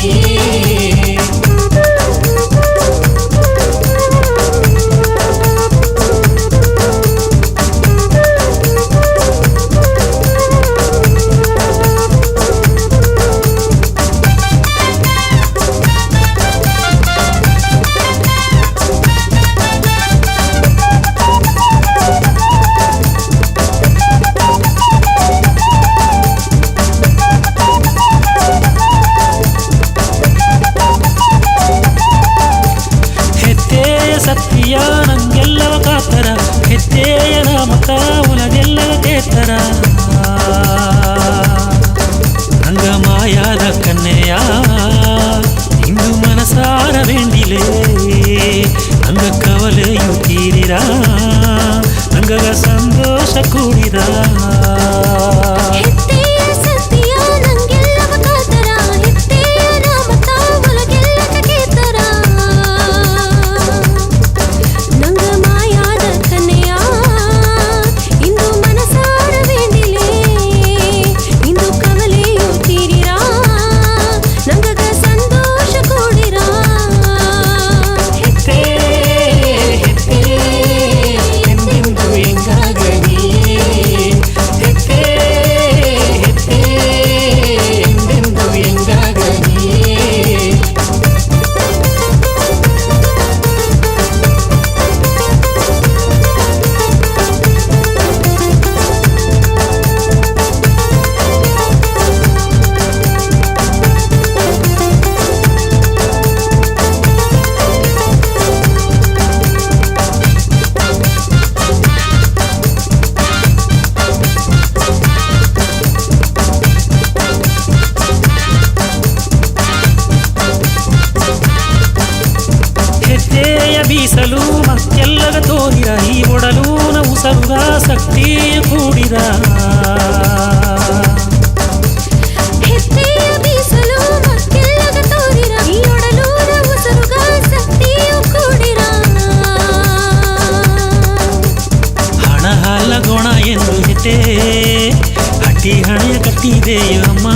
ಹೆತ್ತೆಯ ಸತ್ಯ ನಂಗೆಲ್ಲವ ಕಾತರ ಹೆತ್ತೆಯ ನಾಮಕ ಉಲಗೆಲ್ಲವ ಕೇತರ ನಂಗ ಮಾಯಾದ ಕನ್ನೆಯ ಇಂದು ಮನಸಾರ ವೇಂಡಿಲೆ ನಂಗ ಕವಲೆಯು ತೀರಿರ ನಂಗ ಸಂತೋಷ ಕೂಡಿದ ಹೆತ್ತೆಯ ಸತ್ಯ ನಂಗೆಲ್ಲವ ಕಾತರ ಹೆತ್ತೆಯ ನಾಮಕ ಒಳಗೆಲ್ಲ ಕೇತರ ನಂಗ ಮಾಯಾದ ಕನ್ನೆಯ ಇಂದು ಮನಸಾರ ವೇಂಡಿಲೆ ಇಂದು ಕವಲೆಯು ತೀರಿರ ನಂಗ ಸಂತೋಷ ಕೂಡಿರ ಹೆತ್ತೆ ಹೆತ್ತೆ ಎಂದೆಂದು ಎಂಗಾಗನಿ ಹೆತ್ತೆ ಹೆತ್ತೆ ಎಂದೆಂದು ಎಂಗಾಗನಿ ಹೆತ್ತೆಯ ಬೀಸಲು ಮತ್ತೆಲ್ಲದ ತೋರಿರ ಈ ಒಡಲೂನ ಉಸರುಗ ಶಕ್ತಿಯ ಕೂಡಿದ ಹೆತ್ತೆಯ ಬೀಸಲು ಮತ್ತೆಲ್ಲದ ತೋರಿರ ಈ ಒಡಲೂನ ಉಸರುಗ ಶಕ್ತಿಯು ಕೂಡಿರ ಹಣ ಹಾಲ ಗೊಣ ಎಂದು ಹೆತ್ತೆ ಹಟ್ಟಿ ಹಣೆಯ ಕಟ್ಟಿದೆಯೋ ಅಮ್ಮ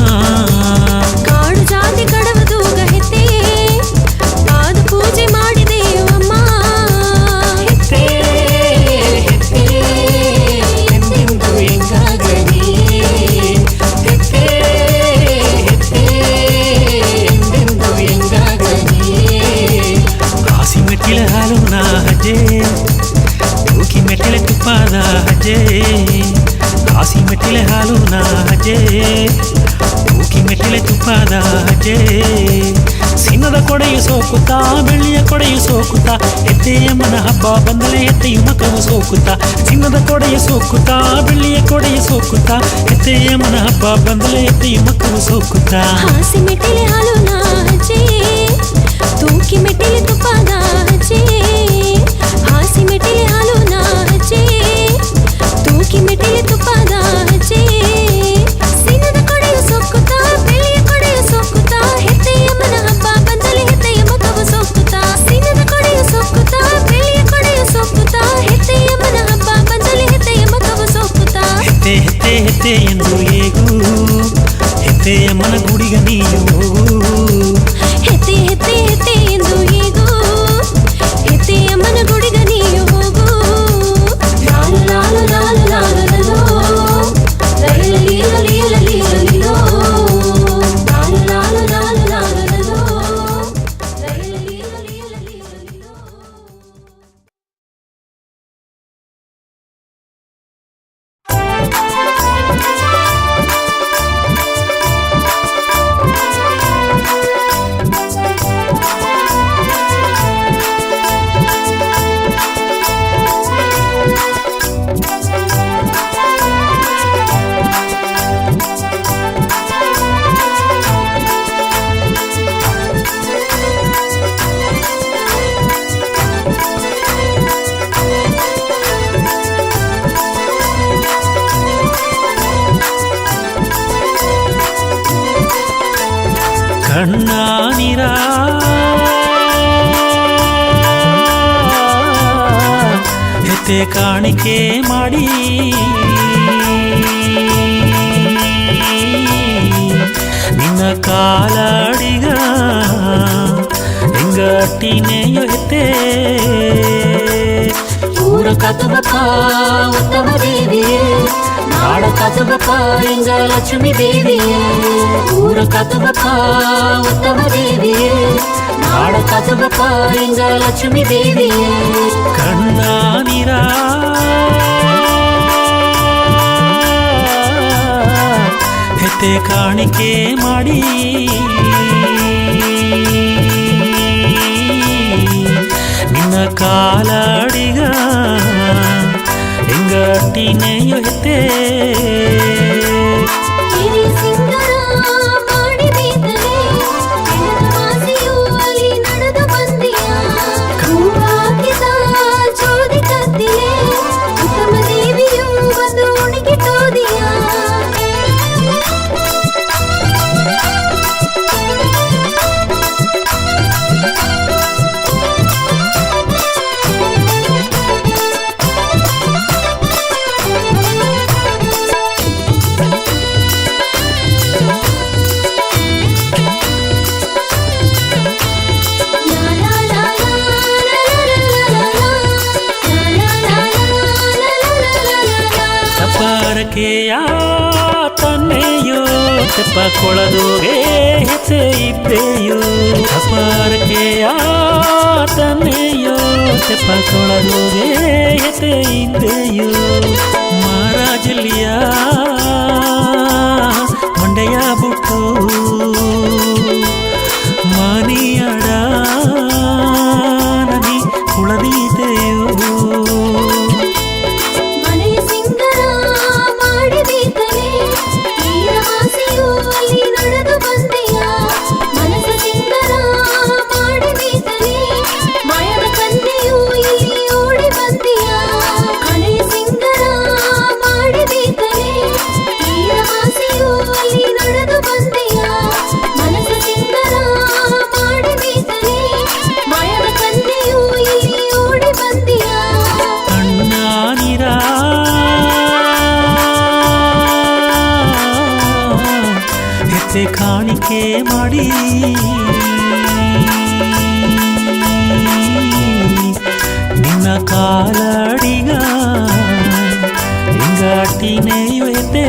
ಕಾಡು ಜಾತಿ ಕಡವದೂಗ ಹೆತ್ತೆ ಪಾದ ಪೂಜೆ ಮಾಡಿದೆಯೋ ಅಮ್ಮ ಹೆತ್ತೆ ಹೆತ್ತೆ ಎಂದೆಂದು ಎಂಗಾಗನಿ ಹೆತ್ತೆ ಹೆತ್ತೆ ಎಂದೆಂದು ಎಂಗಾಗನಿ ಕಾಸಿ ಮೆಟ್ಟಿಲೆ ಹಾಲು ನಾ ಹಜೆ ತೂಕಿ ಮೆಟ್ಟಿಲೆ ತುಪ್ಪದ ಹಜೆ ಕಾಸಿ ಮೆಟ್ಟಿಲೆ ಹಾಲು ನಾ ಹಜೆ ತೂಕಿ ಮೆಟ್ಟಿಲೆ ತುಪ್ಪದ ಹಜೆ ಸಿನ್ನದ ಕೊಡೆಯು ಸೋಕುತ್ತಾ ಬೆಳ್ಳಿಯ ಕೊಡೆಯು ಸೋಕುತ್ತಾ ಎತ್ತೆಯಮ್ಮನ ಹಬ್ಬ ಬಂದಲೆ ಎತ್ತೆಯು ಮಕವು ಸೋಕುತ್ತಾ ಚಿನ್ನದ ಕೊಡೆಯು ಸೋಕುತ್ತಾ ಬೆಳ್ಳಿಯ ಕೊಡೆಯು ಸೋಕುತ್ತಾ ಎತ್ತೆಯಮ್ಮನ ಹಬ್ಬ ಬಂದಲೆ ಎತ್ತೆಯು ಮಕವು ಸೋಕುತ್ತಾ ಹಾಸಿ ಮೆಟ್ಟಿಲೆ ಹಾಲು ನಾಚೆ ತೂಕಿ ಮೆಟ್ಟಿಲೆ ತುಪ್ಪದ ಹಚ್ಚೆ ಹಾಸಿ ಮೆಟ್ಟಿಲೆ ಹಾಲು ನಾಚೆ ತೂಕಿ ಮೆಟ್ಟಿಲೆ ತುಪ್ಪದ ಹಚ್ಚೆ ಸಿನ್ನದ ಕೊಡೆಯು ಸೋಕುತ್ತಾ ಬೆಳ್ಳಿಯ ಕೊಡೆಯು ಸೋಕುತ್ತಾ ಹೆತ್ತೆಯಮ್ಮನ ಹಬ್ಬ ಬಂದಲೆ ಹೆತ್ತೆಯ ಮಕವು ಸೋಕುತ್ತಾ ಸಿನ್ನದ ಕೊಡೆಯು ಸೋಕುತ್ತಾ ಬೆಳ್ಳಿಯ ಕೊಡೆಯು ಸೋಕುತ್ತಾ ಹೆತ್ತೆಯಮ್ಮನ ಹಬ್ಬ ಬಂದಲೆ ಹೆತ್ತೆಯ ಮಕವು ಸೋಕುತ್ತಾ ಹೆತ್ತೆ ಹೆತ್ತೆ ಹೆತ್ತೆ ಎಂದು ಏಗೂ ಹೆತ್ತೆಯಮ್ಮನ ಗುಡಿಗ ನೀಯು ಹೆತ್ತೆ ಹೆತ್ತೆ ಹೆತ್ತೆ ಎಂದು ಹೇಗೋ ಹೆತ್ತೆ ಕಾಣಿಕೆ ಮಾಡಿ ನಿನ್ನ ಕಾಲಾಡಿಗ ಹೆಂಗಟ್ಟಿನೆಯೋ ಹೆತ್ತೆ ಊರ ಕತಬಪ್ಪ ಉತ್ತಮ ದೇವಿಯೇ ನಾಡ ಕತಬಪ್ಪ ಇಂಗ ಲಕ್ಷ್ಮೀ ದೇವಿಯೇ ಊರ ಕತಬಪ್ಪ ಉತ್ತಮ ದೇವಿಯೇ ನಾಡ ಕತಬಪ್ಪ ಇಂಗ ಲಕ್ಷ್ಮೀ ದೇವಿಯೇ ಕಣ್ಣಾನಿರ ಹೆತ್ತೆ ಕಾಣಿಕೆ ಮಾಡಿ ನಿನ್ನ ಕಾಲಾಡಿಗ ಹೆಂಗಟ್ಟಿನೆಯೋ ಹೆತ್ತೆ ಹಿರಿ ಸಿಂಗರ ಮಾಡಿ ಬೀತಲೆ ಹೆಣದ ಮಾಸೆಯು ಅಲ್ಲಿ ನಡೆದು ಬಂದಿಯ ಹೂವಾಕಿದ ಜೋದಿ ಕತ್ತಿಲೆ ಉತ್ತಮ ದೇವಿಯು ಬಂದು ಉಣಿಗಿಟ್ಟೋದಿಯ ತಪ್ಪರಕೆಯ ತನ್ನೆಯೋ ತೆಪ್ಪ ಕೊಳದೋಗೆ ಹೆತ್ತೆ ಇದ್ದೆಯೋ ತಪ್ಪರಕೆಯ ತನ್ನೆಯೋ ತೆಪ್ಪ ಕೊಳದೋಗೆ ಹೆತ್ತೆ ಇದ್ದೆಯೋ ಮಹಾರಾಜಲಿಯ ಮಂಡೆಯ ಬುಟ್ಟು ಮನಿಯಡ ನನಿ ಕುಳದಿದೆಯೋ ಮನೆಯ ಸಿಂಗರ ಮಾಡಿ ಬೀತಲೆ ನೀರ ಮಾಸೆಯು ಅಲ್ಲಿ ನಡೆದು ಬಂದೆಯ ಮನಸ ಸಿಂಗರ ಮಾಡಿ ಬೀತಲೆ ಮಾಯದ ಕನ್ಯೆಯು ಇಲ್ಲಿ ಓಡಿ ಬಂದೆಯ ಮನೆಯ ಸಿಂಗರ ಮಾಡಿ ಬೀತಲೆ ನೀರ ಮಾಸೆಯು ಅಲ್ಲಿ ನಡೆದು ಬಂದೆಯ ಮನಸ ಸಿಂಗರ ಮಾಡಿ ಬೀತಲೆ ಮಾಯದ ಕನ್ಯೆಯು ಇಲ್ಲಿ ಓಡಿ ಬಂದೆಯ ಕಣ್ಣಾನಿರ ಹೆತ್ತೆ ಕಾಣಿಕೆ ಮಾಡಿ ನಿನ್ನ ಕಾಲಾಡಿಗ ಹಿಂಗಾಟಿನೆಯೋ ಹೆತ್ತೆ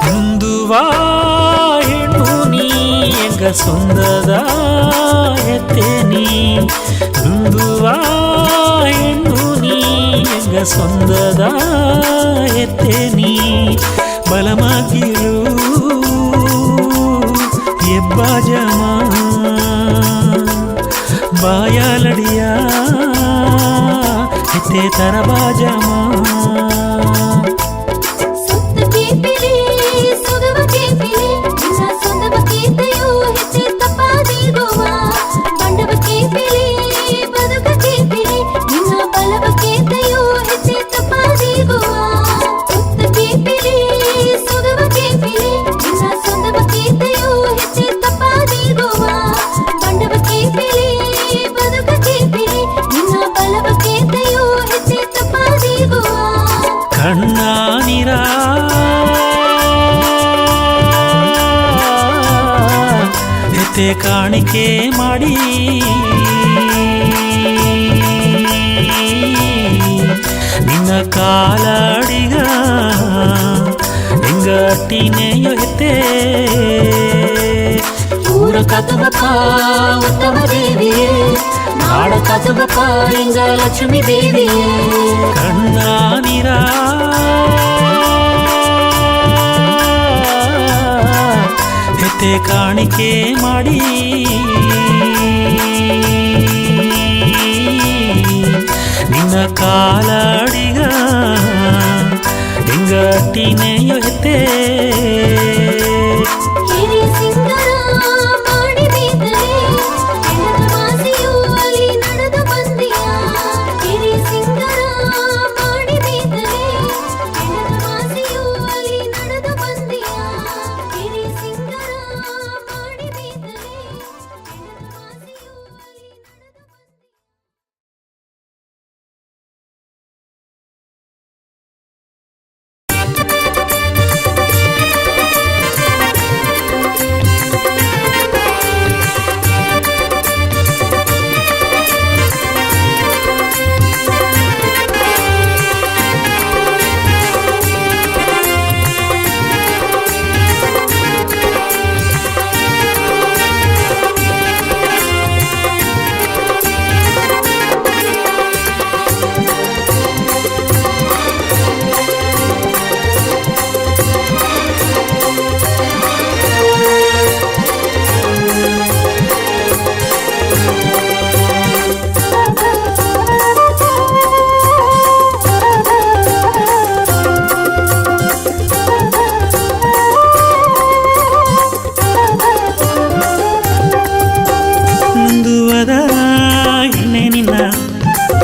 ಮುಂದುವ ಹೆಣ್ಣು ನೀ ಎಂಗ ಸೊಂದದ ಹೆತ್ತೆ ನೀ ಮುಂದುವ ಹೆಣ್ಣು ನೀ ಎಂಗ ಸೊಂದದ ಹೆತ್ತೆ ನೀ ಬಲಮಗಿಲು ಎಬ್ಬಾಜಮ ಬಾಯಲಡಿಯ ಹೆತ್ತೆ ತರಬಾಜಮ ಸುತ್ತ ಕೇಪಿಲೆ ಸುಗವ ಕೇಪಿಲೆ ನಿನ್ನ ಸೊಂದವ ಕೇತೆಯು ಹೆಚ್ಚೆ ತಪ್ಪಾದಿಗುವ ಬಂಡವ ಕೇಪಿಲೆ ಬದುಕ ಕೇಪಿಲೆ ನಿನ್ನ ಬಲವ ಕೇತೆಯು ಹೆಚ್ಚೆ ತಪ್ಪಾದಿಗುವ ಸುತ್ತ ಕೇಪಿಲೆ ಸುಗವ ಕೇಪಿಲೆ ನಿನ್ನ ಸೊಂದವ ಕೇತೆಯು ಹೆಚ್ಚೆ ತಪ್ಪಾದಿಗುವ ಬಂಡವ ಕೇಪಿಲೆ ಬದುಕ ಕೇಪಿಲೆ ನಿನ್ನ ಬಲವ ಕೇತೆಯು ಹೆಚ್ಚೆ ತಪ್ಪಾದಿಗುವ ಕಣ್ಣಾನಿರ ಹೆತ್ತೆ ಕಾಣಿಕೆ ಮಾಡಿ ನಿನ್ನ ಕಾಲಾಡಿಗ ಹೆಂಗಟ್ಟಿನೆಯೋ ಹೆತ್ತೆ ಊರ ಕತಬಪ್ಪ ಉತ್ತಮ ದೇವಿಯೇ ನಾಡ ಕತಬಪ್ಪ ಇಂಗ ಲಕ್ಷ್ಮೀ ದೇವಿಯೇ ಕಣ್ಣಾನಿರ ಮತ್ತೆ ಕಾಣಿಕೆ ಮಾಡಿ ನಿನ್ನ ಕಾಲಾಡಿಗ ಹಿಂಗಟ್ಟಿನೆಯೋ ಹೆತ್ತೆ ಹಿರಿ ಸಿಂಗರ ಮಾಡಿ ಬೀದರೆ ಹೆಣದ ಮಾಸಿಯು ಅಲ್ಲಿ ನಡೆದು ಬಂದಿಯ ಹಿರಿ ಸಿಂಗರ ಮಾಡಿ ಬೀದರೆ ಹೆಣದ ಮಾಸಿಯು ಅಲ್ಲಿ ನಡೆದು ಬಂದಿಯ ಹಿರಿ ಸಿಂಗರ ಮಾಡಿ ಬೀದರೆ ಹೆಣದ ಮಾಸಿಯು ಅಲ್ಲಿ ನಡೆದು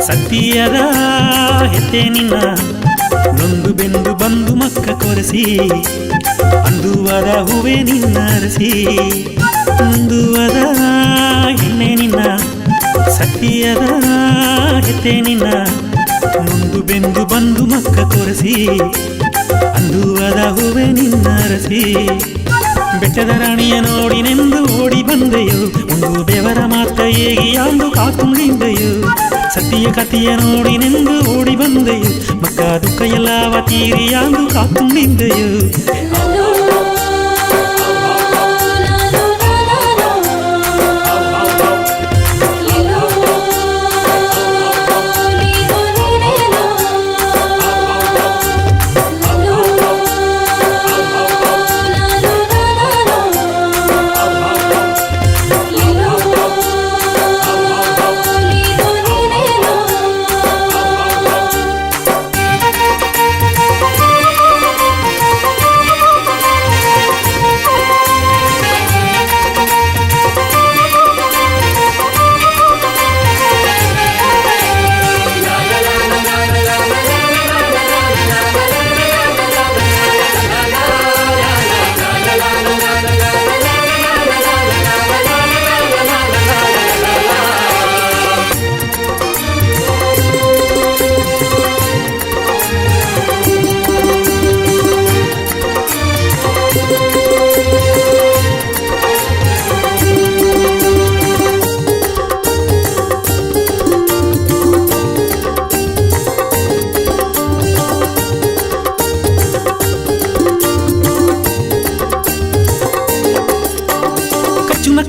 ಸತಿಯದ ಹೆತ್ತೆ ನಿನ್ನ ನೊಂದು ಬೆಂದು ಬಂದು ಮಕ್ಕ ಕೊರೆಸಿ ಅಂದುವದ ಹೂವೆ ನಿನ್ನ ಅರಸಿ ಮುಂದುವದ ಹೆಣ್ಣೆ ನಿನ್ನ ಸತಿಯದ ಹೆತ್ತೆ ನಿನ್ನ ನೊಂದು ಬೆಂದು ಬಂದು ಮಕ್ಕ ಕೊರೆಸಿ ಅಂದುವದ ಹೂವೆ ನಿನ್ನ ಅರಸಿ ಬೆಟ್ಟದ ರಾಣಿಯ ನೋಡಿನೆಂದು ಓಡಿ ಬಂದೆಯೋ ಒಂದು ಬೆವರ ಮಾತ ಏಗಿಯಾಂದು ಕಾತುಂಡಿಂದೆಯೋ ಸತಿಯ ಕತಿಯ ನೋಡಿನೆಂದು ಓಡಿ ಬಂದೆಯೋ ಮಕ್ಕ ದುಃಖ ಎಲ್ಲವ ತೀರಿಯಾಂದು ಕಾತುಂಡಿಂದೆಯೋ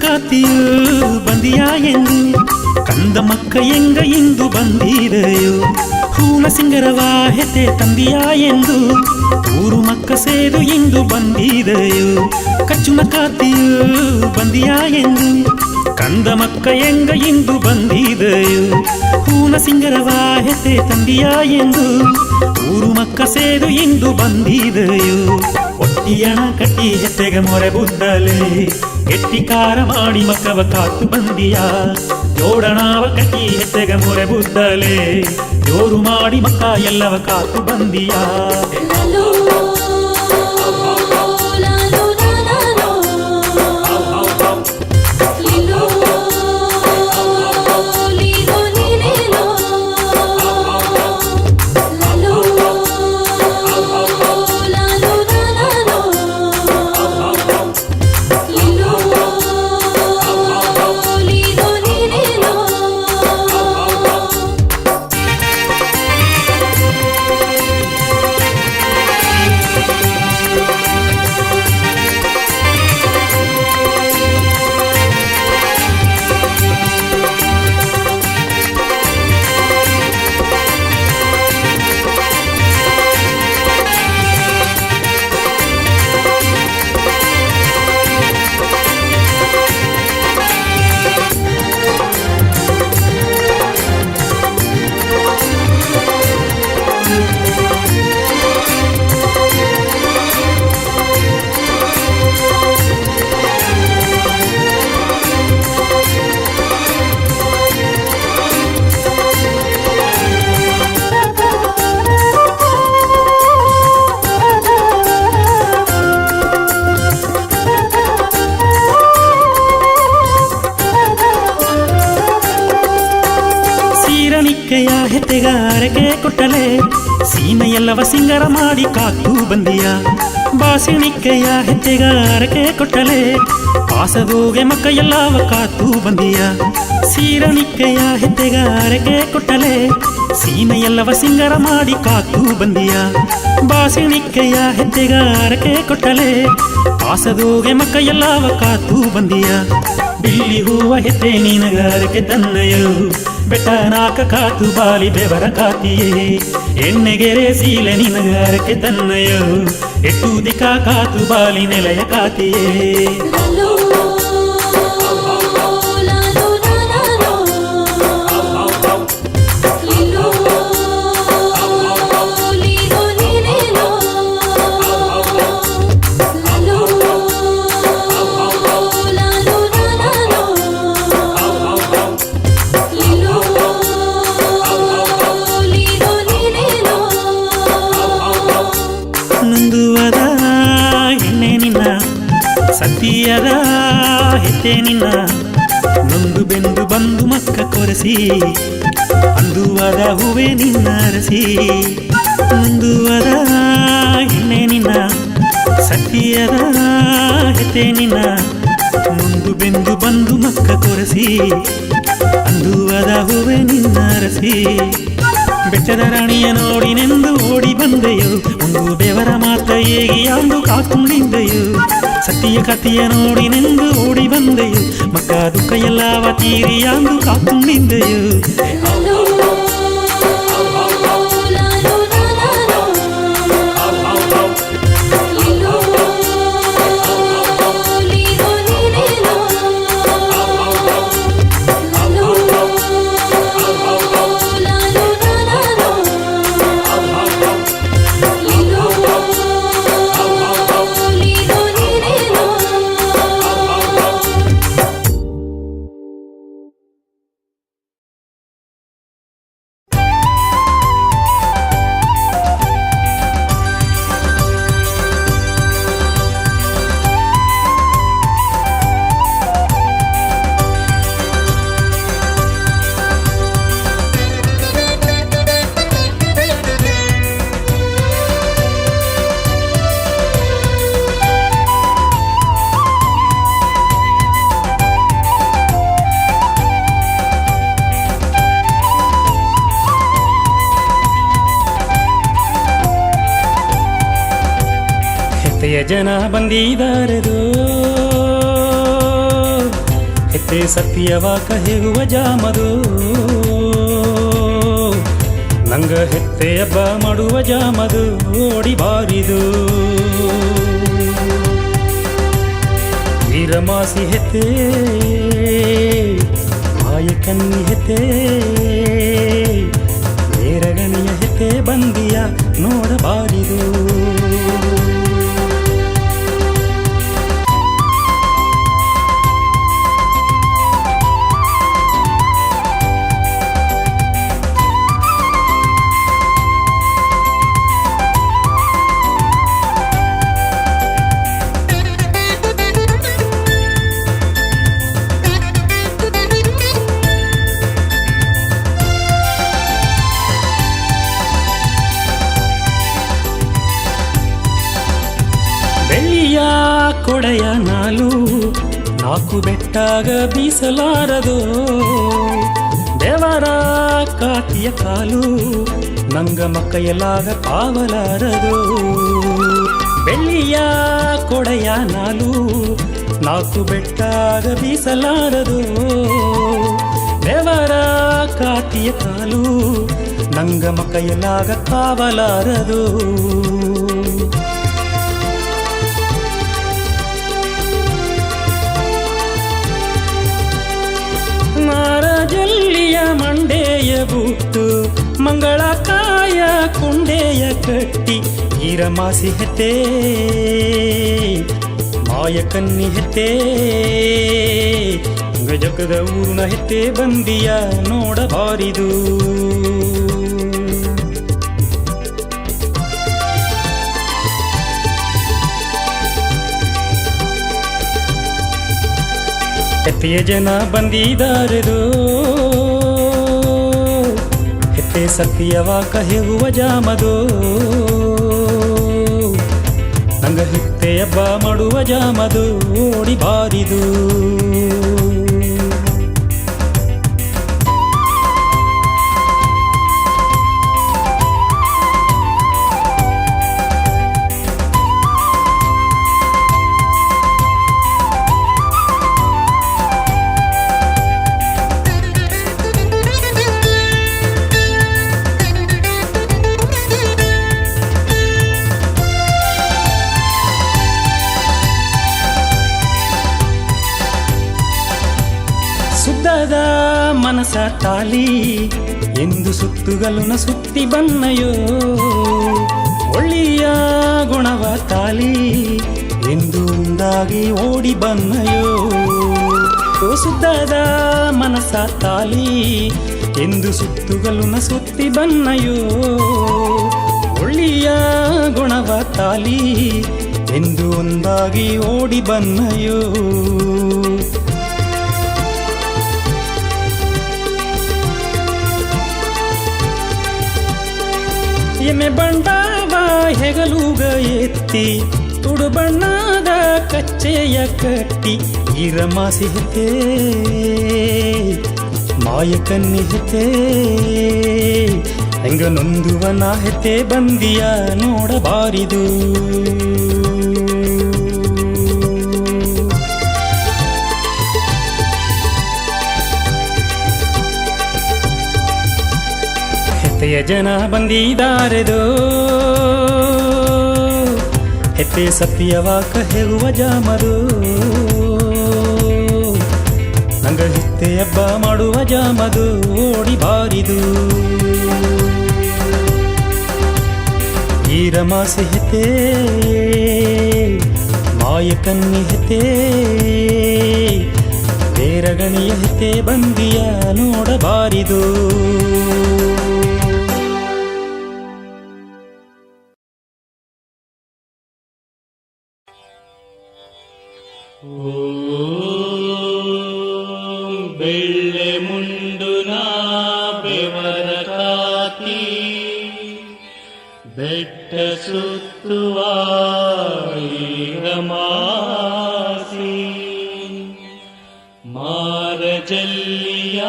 ಕಾತಿಯು ಬಂದಿಯ ಎಂದು ಕಂದ ಮಕ್ಕ ಎಂಗ ಇಂದು ಬಂದಿದೆಯೋ ಹೂನ ಸಿಂಗರವ ಹೆತೆ ತಂದಿಯ ಎಂದು ಊರು ಮಕ್ಕ ಸೇರು ಇಂದು ಬಂದಿದೆಯೋ ಕಚ್ಚುನ ಕಾತಿಯು ಬಂದಿಯ ಎಂದು ಕಂದ ಮಕ್ಕ ಎಂಗ ಇಂದು ಬಂದಿದೆಯೋ ಹೂನ ಸಿಂಗರವ ಹೆತೆ ತಂದಿಯ ಎಂದು ಊರು ಮಕ್ಕ ಸೇರು ಇಂದು ಬಂದಿದೆಯೋ ಒಟ್ಟಿಯಣ ಕಟ್ಟಿ ಹೆತ್ತೆಗೆ ಮೊರೆ ಬುದ್ದಲೆ ಎಟ್ಟಿಕಾರ ಮಾಡಿ ಮಕ್ಕವ ಕಾತು ಬಂದಿಯ ಜೋಡಣಾವ ಕಟ್ಟಿ ಹೆತ್ತೆಗೆ ಮೊರೆ ಬುದ್ದಲೆ ಜೋರು ಮಾಡಿ ಮಕ್ಕ ಎಲ್ಲವ ಕಾತು ಬಂದಿಯ ಹೆತ್ತೆಗಾರಕ್ಕೆ ಕೊಟ್ಟಲೆ ಸೀಮೆಯಲ್ಲವ ಸಿಂಗರ ಮಾಡಿ ಕಾತು ಬಂದಿಯ ಬಾಸಿಣಿಕೆಯ ಹೆತ್ತೆಗಾರಕ್ಕೆ ಕೊಟ್ಟಲೆ ಪಾಸದೋಗೆ ಮಕ್ಕ ಎಲ್ಲವ ಕಾತು ಬಂದಿಯ ಸೀರಣಿಕೆಯ ಹೆತ್ತೆಗಾರಕ್ಕೆ ಕೊಟ್ಟಲೆ ಸೀಮೆಯಲ್ಲವ ಸಿಂಗರ ಮಾಡಿ ಕಾತು ಬಂದಿಯ ಬಾಸಿಣಿಕೆಯ ಹೆತ್ತೆಗಾರಕ್ಕೆ ಕೊಟ್ಟಲೆ ಪಾಸದೋಗೆ ಮಕ್ಕ ಎಲ್ಲವ ಕಾತು ಬಂದಿಯ ಬಿಲ್ಲಿ ಹೂವ ಹೆತ್ತೆ ನೀನಗಾರಕ್ಕೆ ತನ್ನಯೋ ಬೆಟ್ಟ ನಾಕ ಕಾತು ಬಾಲಿ ಬೆವರ ಕಾತಿಯೇ ಎಣ್ಣೆಗೆರೆ ಸೀಲೆ ನಿನಗಾರಕ್ಕೆ ತನ್ನಯೋ ಎಟ್ಟು ದಿಕ್ಕ ಕಾತು ಬಾಲಿ ನೆಲೆಯ ಕಾತಿಯೇ ಲಾಲೋ ಲಾಲೋ ಲಾಲೋ ಲೀಲೋ ಲೀಲೋ ಲೀಲೋ ಲಾಲೋ ಲಾಲೋ ಲಾಲೋ ಲೀಲೋ ಲೀಲೋ ಲೀಲೋ ನಂದುವದ ಎಣ್ಣೆ ನಿನ್ನ ಸತಿಯದ ಹೆತ್ತೆ ನಿನ್ನ ನೊಂದು ಬೆಂದು ಬಂದು ಮಕ್ಕ ಕೊರೆಸಿ ಅಂದುವದ ಹೂವೆ ನಿನ್ನ ಅರಸಿ ನಂದುವದ ಎಣ್ಣೆ ನಿನ್ನ ಸತಿಯದ ಹೆತ್ತೆ ನಿನ್ನ ನೊಂದು ಬೆಂದು ಬಂದು ಮಕ್ಕ ಕೊರೆಸಿ ಅಂದುವದ ಹೂವೆ ನಿನ್ನ ಅರಸಿ ಬೆಟ್ಟದ ರಾಣಿಯ ನೋಡಿನೆಂದು ಓಡಿ ಬಂದೆಯೋ ಒಂದು ಬೆವರ ಮಾತ ಹೇಗೆ ಅಂದು ಕಾಕೊಂಡಿದ್ದೆಯೋ ಸತಿಯ ಕತಿಯ ನೋಡಿನೆಂದು ಓಡಿ ಬಂದೆಯೋ ಮಕ್ಕ ದುಃಖ ಎಲ್ಲವ ತೀರಿ ಅಂದು ಕಾಕೊಂಡಿದ್ದೆಯೋ ಲಾಲೋ ಲಾಲೋ ಲಾಲೋ ಲೀಲೋ ಲೀಲೋ ಲೀಲೋ ಲಾಲೋ ಲಾಲೋ ಲಾಲೋ ಲೀಲೋ ಲೀಲೋ ಲೀಲೋ ಹೆತ್ತೆಯ ಜನ ಬಂದಿದ್ದಾರೆದು ಹೆತ್ತೆ ಸತ್ಯವಾಕ ಹೇಗುವ ಜಾಮದು ನಂಗ ಹೆತ್ತೆ ಹಬ್ಬ ಮಾಡುವ ಜಾಮದು ಓಡಿ ಬಾರಿದು ವೀರಮಾಸಿ ಹೆತ್ತೆ ಮಾಯ ಕನ್ನಿ ಹೆತ್ತೆ ನೇರಗಣಿಯ ಹೆತ್ತೆ ಬಂದಿಯ ನೋಡಬಾರಿದು ಬೆಳ್ಳಿಯ ಕೊಡೆಯ ನಾಲು ನಾಲ್ಕು ಬೆಟ್ಟಾಗ ಬೀಸಲಾರದು ದೇವರ ಕಾತಿಯ ಕಾಲು ನಂಗ ಮಕ್ಕ ಎಲ್ಲಾಗ ಕಾವಲಾರದು ಬೆಳ್ಳಿಯ ಕೊಡೆಯ ನಾಲು ನಾಲ್ಕು ಬೆಟ್ಟಾಗ ಬೀಸಲಾರದು ದೇವರ ಕಾತಿಯ ಕಾಲು ನಂಗ ಮಕ್ಕ ಎಲ್ಲಾಗ ಕಾವಲಾರದು ಜಲ್ಲಿಯ ಮಂಡೆಯ ಬುಟ್ಟು ಮಂಗಳಕಾಯ ಕುಂಡೆಯ ಕಟ್ಟಿ ಈರಮಾಸಿ ಹೆತ್ತೆ ಮಾಯ ಕನ್ನಿ ಹೆತ್ತೆ ಗಜಕದ ಊರಿನ ಹೆತ್ತೆ ಬಂದಿಯ ನೋಡಬಾರಿದು ಹೆತ್ತೆಯ ಜನ ಬಂದಿದ್ದಾರೆದು ಹೆತ್ತೆ ಹೆತ್ತೆ ಸತ್ಯವಾಕ ಹೇಗುವ ಜಾಮದೋ ನಂಗ ಹೆತ್ತೆ ಹಬ್ಬ ಮಾಡುವ ಜಾಮದು ಓಡಿ ಬಾರಿದು ಸುದ್ದದ ಮನಸ ತಾಲಿ ಎಂದು ಸುತ್ತುಗಲುನ ಸುತ್ತಿ ಬನ್ನಯೋ ಒಳ್ಳೆಯ ಗುಣವ ತಾಲಿ ಎಂದು ಒಂದಾಗಿ ಓಡಿ ಬನ್ನಯೋ ಸುದ್ದದ ಮನಸ ತಾಲಿ ಎಂದು ಸುತ್ತುಗಲುನ ಸುತ್ತಿ ಬನ್ನಯೋ ಒಳ್ಳೆಯ ಗುಣವ ತಾಲಿ ಎಂದು ಒಂದಾಗಿ ಓಡಿ ಬನ್ನಯೋ ಎಮ್ಮೆ ಬಂಡಾವ ಹೆಗಲೂಗ ಎತ್ತಿ ತುಡು ಬಣ್ಣದ ಕಚ್ಚೆಯ ಕಟ್ಟಿ ಈರಮಾಸಿ ಹೆತೆ ಮಾಯ ಕನ್ನಿ ಹೆತೆ ಹೆಂಗ ನೊಂದುವನ ಹೆತೆ ಬಂದಿಯ ನೋಡಬಾರಿದು ಹೆತ್ತೆಯ ಜನ ಬಂದಿದ್ದಾರೆದೋ ಹೆತ್ತೆ ಸತ್ಯವಾಕ ಹೇಗುವ ಜಾಮದು ನಂಗ ಹೆತ್ತೆ ಹಬ್ಬ ಮಾಡುವ ಜಾಮದು ಓಡಿ ಬಾರಿದು ಈರಮಾಸಿ ಹೆತೆ ಮಾಯ ಕನ್ನಿ ಹೆತೆ ಬೇರಗಣಿಯ ಹೆತೆ ಬಂದಿಯ ನೋಡಬಾರಿದು ಬೆಳ್ಳೆ ಮುಂಡುನ ಬೆವರ ಕಾತಿ ಬೆಟ್ಟ ಸುತ್ತುವ ಮಾಸಿ ಮಾರಜಲ್ಲಿಯ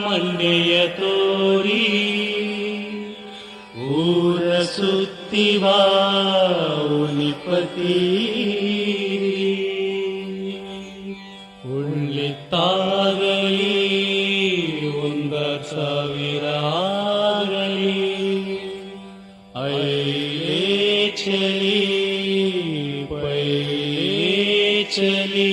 ಮಂಡೆಯ ತೋರಿ ಊರ ಸುತ್ತಿವ ಉನಿಪತಿ ಉಳ್ಳಿತ್ತಾಗಲಿ 1,000 ಆಗಲಿ ಐಲೇ ಚಲಿ ಪೈಲೇ ಚಲಿ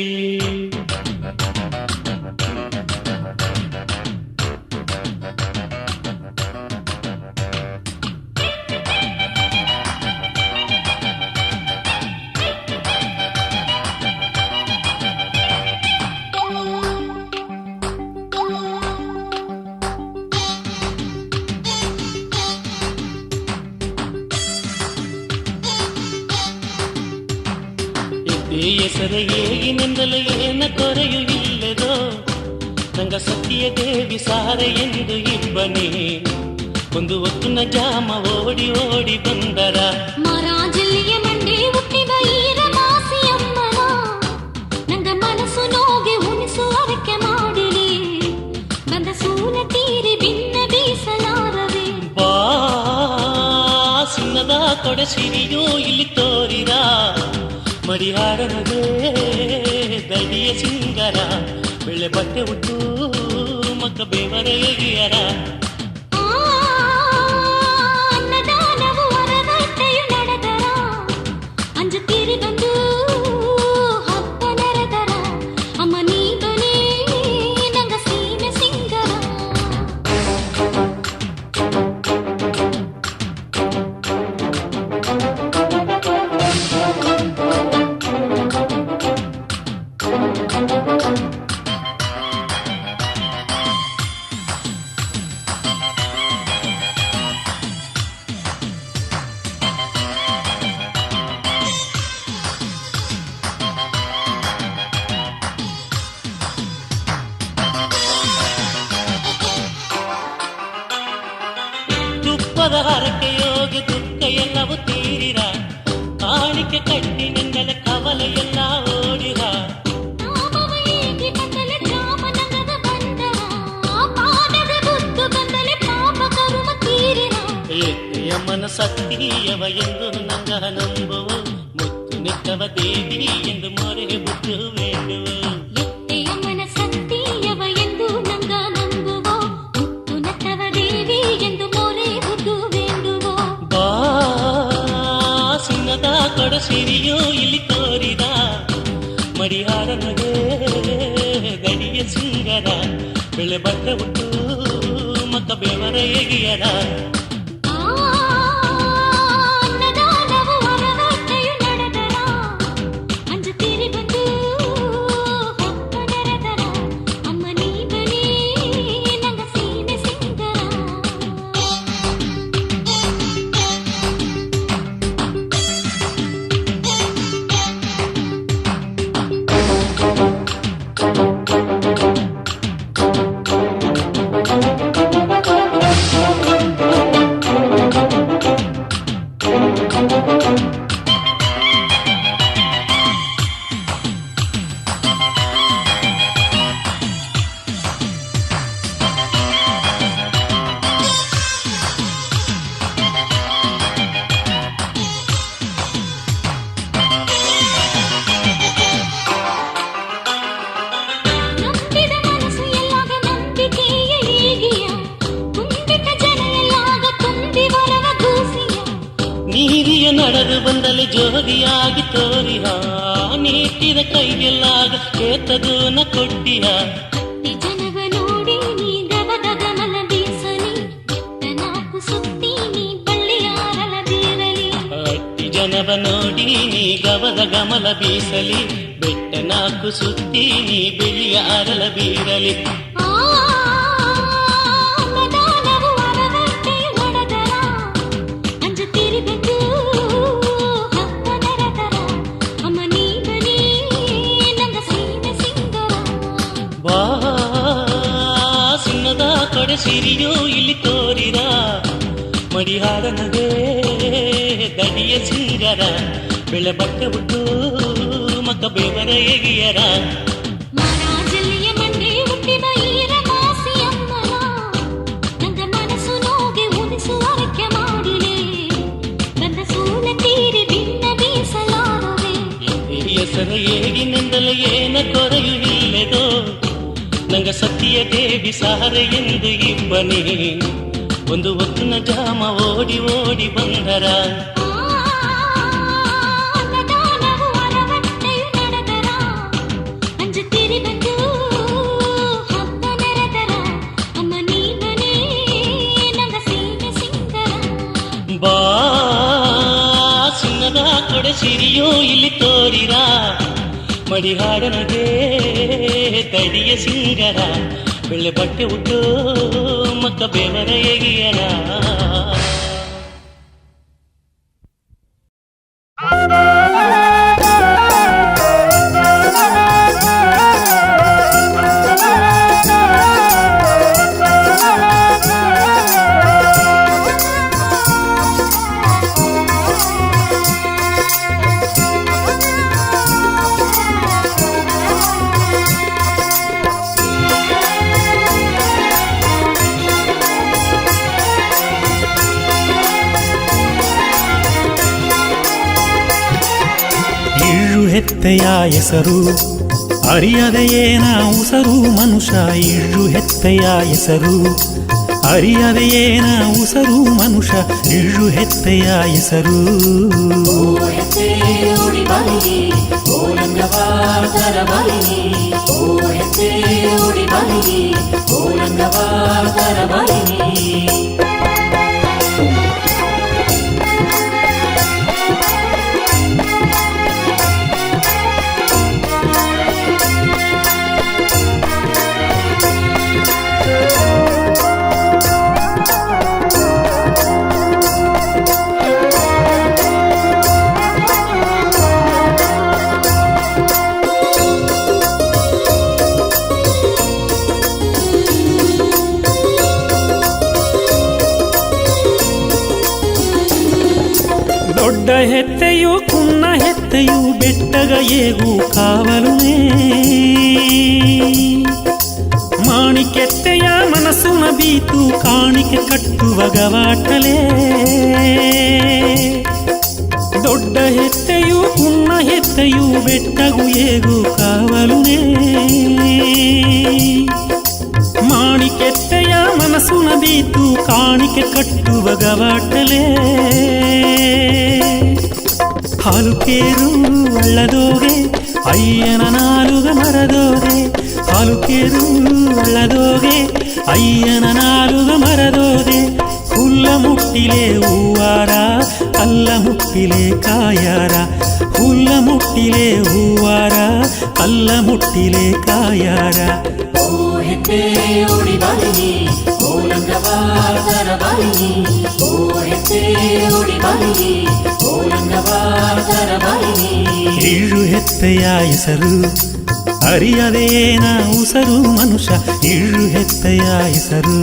ಹೆಸರು ಏಗಿನಿಂದಲೂ ಏನ ಕೊರೆಯೂ ಇಲ್ಲದೋ ನಂಗ ಸತ್ಯ ದೇವಿ ಸಾರ ಎಂದು ಇಬ್ಬನೇ ಒಂದು ಹೊತ್ತಿನ ಜಾಮ ಓಡಿ ಓಡಿ ಬಂದರ ಮರಾಜಲ್ಲಿಯ ಮಂಡೆ ಹುಟ್ಟಿದ ಈರ ಮಾಸಿ ಅಮ್ಮನ ನಂಗ ಮನಸ್ಸು ನೋಗೆ ಉಣಿಸುವರಕ್ಕೆ ಮಾಡಿಲಿ ಬಂದ ಸೂನ ತೀರಿ ಭಿನ್ನ ಬೀಸಲಾರವೆ ಬಾ ಸಿನ್ನದ ಕೊಡಸಿರಿಯೋ ಇಲ್ಲಿ ತೋರಿದ ಮಡಿಹಾರನದೇ ದಡಿಯ ಸಿಂಗರ ಬೆಳ್ಳೆ ಬಟ್ಟೆ ಉಟ್ಟು ಮಕ್ಕ ಬೇವರ ಎಗಿಯರ ಅನ್ನದಾನವು ವರಗಟ್ಟೆಯು ನಡೆದರ ಅಂಜುತ್ತೀರಿ ಬಂದು ಹಬ್ಬ ನೆರೆದರ ಅಮ್ಮ ನೀಗನೇ ನಂಗ ಸೀಮೆ ಸಿಂಗರ ರೂಪದ ಹರಕೆ ಯೋಗ ದುಃಖ ಎಲ್ಲವೂ ತೀರಿರ ಕಾಣಿಕೆ ಕಟ್ಟಿನಿಂದಲೇ ಕವಲ ಎಲ್ಲ ಓಡಿರ ನಾಮವ ಏಕೆ ಬಂದಲೆ ರಾಮನಗದ ಬಂದರ ಪಾದದ ಬುದ್ದು ಬಂದಲೆ ಪಾಪ ಕರುಮ ತೀರಿರ ಎತ್ತೆಯಮ್ಮನ ಸತ್ಯವ ಎಂದು ನಂಗ ನಂಬುವ ಮುತ್ತು ನಿತ್ತವ ದೇವಿ ಎಂದು ಮೊರೆ ಬುದ್ದು ಬೇಡುವ ಎತ್ತೆಯಮ್ಮನ ಸತ್ಯವ ಎಂದು ನಂಗ ನಂಬುವೋ ಮುತ್ತು ನತ್ತವ ದೇವಿ ಎಂದು ಮೊರೆ ಬುದ್ದು ಬೇಡುವೋ ಬಾ ಸಿನ್ನದ ಕೊಡ ಸಿರಿಯೋ ಇಲ್ಲಿ ತೋರಿದ ಮಡಿಯಾರನಗೆ ಗಡಿಯ ಸಿಂಗರ ಬೆಳೆ ಬಟ್ಟೆ ಉಟ್ಟು ಮಕ್ಕ ಬೆವರ ಎಗಿಯರ ಅನ್ನದಾನವು ಹೊರಗಟ್ಟೆಯು ನಡೆದರ ಅಂಜುತ್ತೀರಿ ಬಂದು ಹೊತ್ತ ನೆರೆದರ ಅಮ್ಮ ನೀ ಬನಿ ನಂಗ ಸೀಮೆ ಸಿಂಗರ ನಂಬಿದ ಮನಸ್ಸು ಎಲ್ಲಾಗ ನಂಬಿಕೆಯ ಈಗಿಯ ತುಂಬಿದ ಜನ ಎಲ್ಲಾಗ ತುಂಬಿ ಬರವ ಕೂಸಿಯ ನೀರಿಯ ನಡೆದು ಬಂದಲೆ ಜೋಗಿಯಾಗಿ ತೋರಿಹ ನೀಟಿದ ಕೈಗೆಲ್ಲಾಗ ಏತದೂನ ಕೊಟ್ಟಿಹ ಹತ್ತಿ ಜನವ ನೋಡಿ ನೀ ಗವದ ಗಮಲ ಬೀಸಲಿ ಎತ್ತ ನಾಲ್ಕು ಸುತ್ತಿ ನೀ ಬಳ್ಳಿಯಾರಲ ಬೀರಲಿ ಅಟ್ಟಿ ಜನವ ನೋಡಿ ನೀ ಗವದ ಗಮಲ ಬೀಸಲಿ ಬೆಟ್ಟ ನಾಲ್ಕು ಸುತ್ತಿ ನೀ ಬೆಳಿಯ ಅರಳ ಬೀರಲಿ ಅನ್ನದಾನವು ಹೊರಗಟ್ಟೆಯು ನಡೆದರ ಅಂಜುತ್ತೀರಿ ಬಂದು ಹೊತ್ತ ನೆರೆದರ ಅಮ್ಮ ನೀ ಬನಿ ನಂಗ ಸೀಮೆ ಸಿಂಗರ ಬಾ ಸಿನ್ನದ ಕೊಡೆ ಸಿರಿಯೋ ಇಲ್ಲಿ ತೋರಿದ ಮಡಿಹಾರನಗೆ ಗಡಿಯ ಸಿಂಗರ ಬೆಳೆ ಬಟ್ಟೆ ಉಟ್ಟು ಮಕ್ಕ ಬೆವರ ಎಗಿಯರ ಮಹಾರಾಜಲ್ಲಿಯ ಮಂಡೆ ಹುಟ್ಟಿದ ಈರ ಮಾಸಿ ಅಮ್ಮನ ನಂಗ ಮನಸ್ಸು ನೋಗೆ ಉಳಿಸುವರಕ್ಕೆ ಮಾಡಿದೆ ನನ್ನ ಸೂಲ ತೀರಿ ಭಿನ್ನ ಬೀಸಲಾರದೆ ಹೆಸರ ಏಗಿನಿಂದಲೇ ಏನ ಕೊರೆಯು ಇಲ್ಲದೋ ನಂಗ ಸತ್ಯ ದೇವಿ ಸಾರ ಎಂದು ಇಬ್ಬನೇ ಒಂದು ಹೊತ್ತಿನ ಜಾಮ ಓಡಿ ಓಡಿ ಬಂದರ ಅನ್ನದಾನವು ಹೊರಗಟ್ಟೆಯು ನಡೆದರ ಅಂಜುತ್ತೀರಿ ಬಂದು ಹೊತ್ತ ನೆರೆದರ ಅಮ್ಮ ನೀ ಬನಿ ನಂಗ ಸೀಮೆ ಸಿಂಗರ ಬಾ ಸಿನ್ನದ ಕೊಡೆ ಸಿರಿಯೋ ಇಲ್ಲಿ ತೋರಿರ ಮಡಿಹಾಡನಗೆ ತಡಿಯ ಸಿಂಗರ ಬೆಳೆ ಬಟ್ಟೆ ಉಟ್ಟು ಮಕ್ಕ ಬೆವರ ಎಗಿಯರ ಹೆತ್ತೆಯ ಹೆಸರು ಅರಿಯದೆ ಏನ ಉಸರು ಮನುಷ್ಯ ಇಳ್ಳು ಹೆತ್ತೆಯ ಹೆಸರು ಅರಿಯದೆ ಏನ ಉಸರು ಮನುಷ್ಯ ಇಳ್ಳು ಹೆತ್ತೆಯ ಹೆಸರು ದೊಡ್ಡ ಹೆತ್ತೆಯು ಕುನ್ನ ಹೆತ್ತೆಯು ಬೆಟ್ಟಗ ಏಗು ಕಾವಲುನೇ ಮಾಣಿಕೆತ್ತೆಯ ಮನಸ್ಸುನ ಬೀತು ಕಾಣಿಕೆ ಕಟ್ಟುವ ಗವಾಟಲೇ ದೊಡ್ಡ ಹೆತ್ತೆಯು ಕುನ್ನ ಹೆತ್ತೆಯು ಬೆಟ್ಟಗು ಏಗು ಕಾವಲುನೇ ಮಾಣಿಕೆತ್ತೆಯ ಮನಸ್ಸುನ ಬೀತು ಕಾಣಿಕೆ ಕಟ್ಟುವ ಗವಾಟಲೇ ಹಾಲು ಕೇರು ಅಳ್ಳದೋಗೆ ಅಯ್ಯನ ನಾಲುಗ ಮರದೋಗೆ ಹಾಲು ಕೇರು ಅಳ್ಳದೋಗೆ ಅಯ್ಯನ ನಾಲುಗ ಮರದೋದೆ ಹುಲ್ಲ ಮುಟ್ಟಿಲೆ ಹೂವಾರ ಕಲ್ಲ ಮುಟ್ಟಿಲೆ ಕಾಯಾರ ಹುಲ್ಲ ಮುಟ್ಟಿಲೆ ಹೂವಾರ ಕಲ್ಲ ಮುಟ್ಟಿಲೆ ಕಾಯಾರ ಹೆತ್ತೆ ಓಡಿ ಬಾಲಿನಿ ಓ ಲಂಗವಾದರ ಬಾಲಿನಿ ಓ ಹೆತ್ತೆ ಓಡಿ ಬಾಲಿನಿ ಓ ಲಂಗವಾದರ ಬಾಲಿನಿ ಇಳು ಹೆತ್ತೆಯ ಹೆಸರು ಅರಿಯದೇನ ಉಸರು ಮನುಷ್ಯ ಇಳು ಹೆತ್ತೆಯ ಹೆಸರು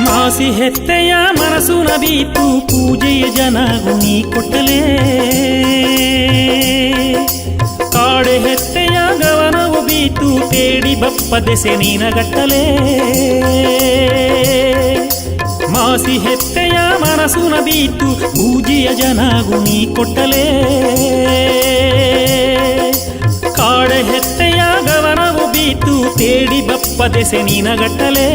ಮಾಸಿ ಹೆತ್ತೆಯ ಮನಸ್ಸುನ ಬೀತು ಪೂಜೆಯ ಜನಗುಣಿ ಕೊಟ್ಟಲೇ ಕಾಡೆ ಹೆತ್ತೆಯ ಗವನವು ಬೀತು ತೇಡಿ ಬಪ್ಪದೆಸೆ ನೀನಗಟ್ಟಲೇ ಮಾಸಿ ಹೆತ್ತೆಯ ಮನಸ್ಸುನ ಬೀತು ಪೂಜೆಯ ಜನಗುಣಿ ಕೊಟ್ಟಲೇ ಕಾಡೆ ಹೆತ್ತೆಯ ಗವನವು ಬೀತು ತೇಡಿ ಬಪ್ಪದೆಸೆ ನೀನಗಟ್ಟಲೇ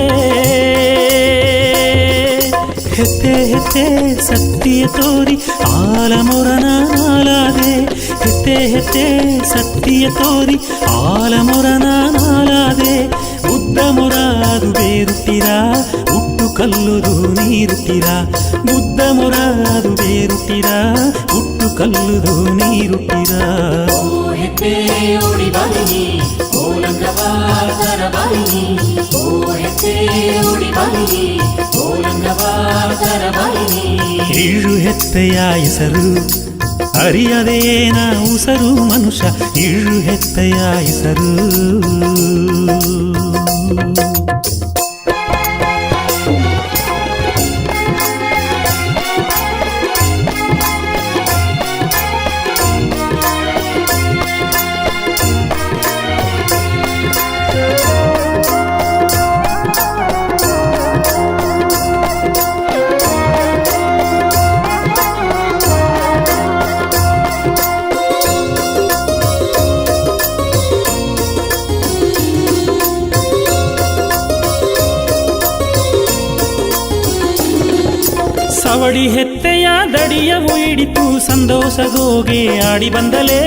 ಹೆತ್ತೆ ಹೆತ್ತೆ ಸತ್ಯ ತೋರಿ ಆಲಮೊರನ ನಾಲಾದೆ ಹೆತ್ತೆ ಹೆತ್ತೆ ಸತ್ಯ ತೋರಿ ಆಲಮೊರನ ನಾಲಾದೆ ಬುದ್ಧ ಮೊರಾದು ಬೇರುತ್ತಿರ ಹುಟ್ಟು ಕಲ್ಲುದು ನೀರುತ್ತಿರ ಬುದ್ಧ ಮೊರಾದು ಬೇರುತ್ತಿರ ಹುಟ್ಟು ಕಲ್ಲುದು ನೀರುತ್ತಿರ ಹೆತ್ತೆ ಓಡಿ ಬಾಲಿನಿ ಓ ಲಂಗವಾದರ ಬಾಲಿನಿ ಓ ಹೆತ್ತೆ ಓಡಿ ಬಾಲಿನಿ ಓ ಲಂಗವಾದರ ಬಾಲಿನಿ ಇಳು ಹೆತ್ತೆಯ ಹೆಸರು ಅರಿಯದೇನ ಉಸರು ಮನುಷ್ಯ ಇಳು ಹೆತ್ತೆಯ ಹೆಸರು ಸವಡಿ ಹೆತ್ತೆಯ ದಡಿಯವು ಹಿಡಿತು ಸಂತೋಷಗೋಗೆ ಆಡಿ ಬಂದಲೇ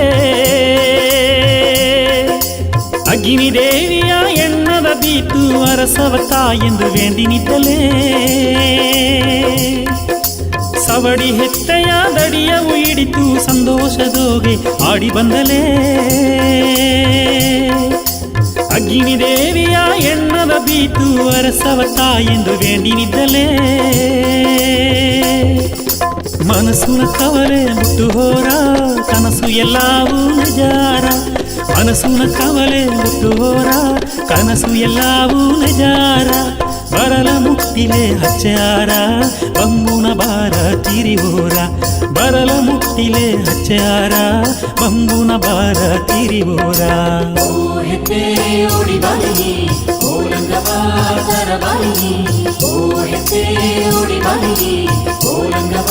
ಅಗ್ನಿ ದೇವಿಯ ಎಣ್ಣದ ಬೀತು ಅರಸವ ತಾಯೆಂದು ವೇಂಡಿ ನಿದ್ದಲೇ ಸವಡಿ ಹೆತ್ತೆಯ ದಡಿಯವು ಹಿಡಿತು ಸಂತೋಷದೋಗೆ ಆಡಿ ಬಂದಲೇ ಅಗ್ನಿ ದೇವಿಯ ಎಣ್ಣದ ಬೀತು ಅರಸವ ತಾಯೆಂದು ವೇಂಡಿ ನಿದ್ದಲೇ ಮನಸ್ಸುನ ಕವಲೆ ಮುಟ್ಟು ಹೋರ ಕನಸು ಎಲ್ಲವೂ ನಿಜಾರ ಮನಸ್ಸುನ ಕವಲೆ ಮುಟ್ಟು ಹೋರ ಕನಸು ಎಲ್ಲವೂ ನಿಜಾರ ಬರಲ ಮುಟ್ಟಿಲೆ ಹಚ್ಚಾರ ಬಂಗುನ ಬಾರ ತಿರಿ ಹೋರ ಬರಲ ಮುಟ್ಟಿಲೆ ಹಚ್ಚಾರ ಬಂಗುನ ಬಾರ ತಿರಿ ಹೋರ ಹೆತ್ತೆ ಓಡಿ ಬಾಲಿನಿ ಓ ಲಂಗವಾ ಸರಬಾಲಿನಿ ಓ ಹೆತ್ತೆ ಓಡಿ ಬಾಲಿನಿ ಓ ರಂಗವ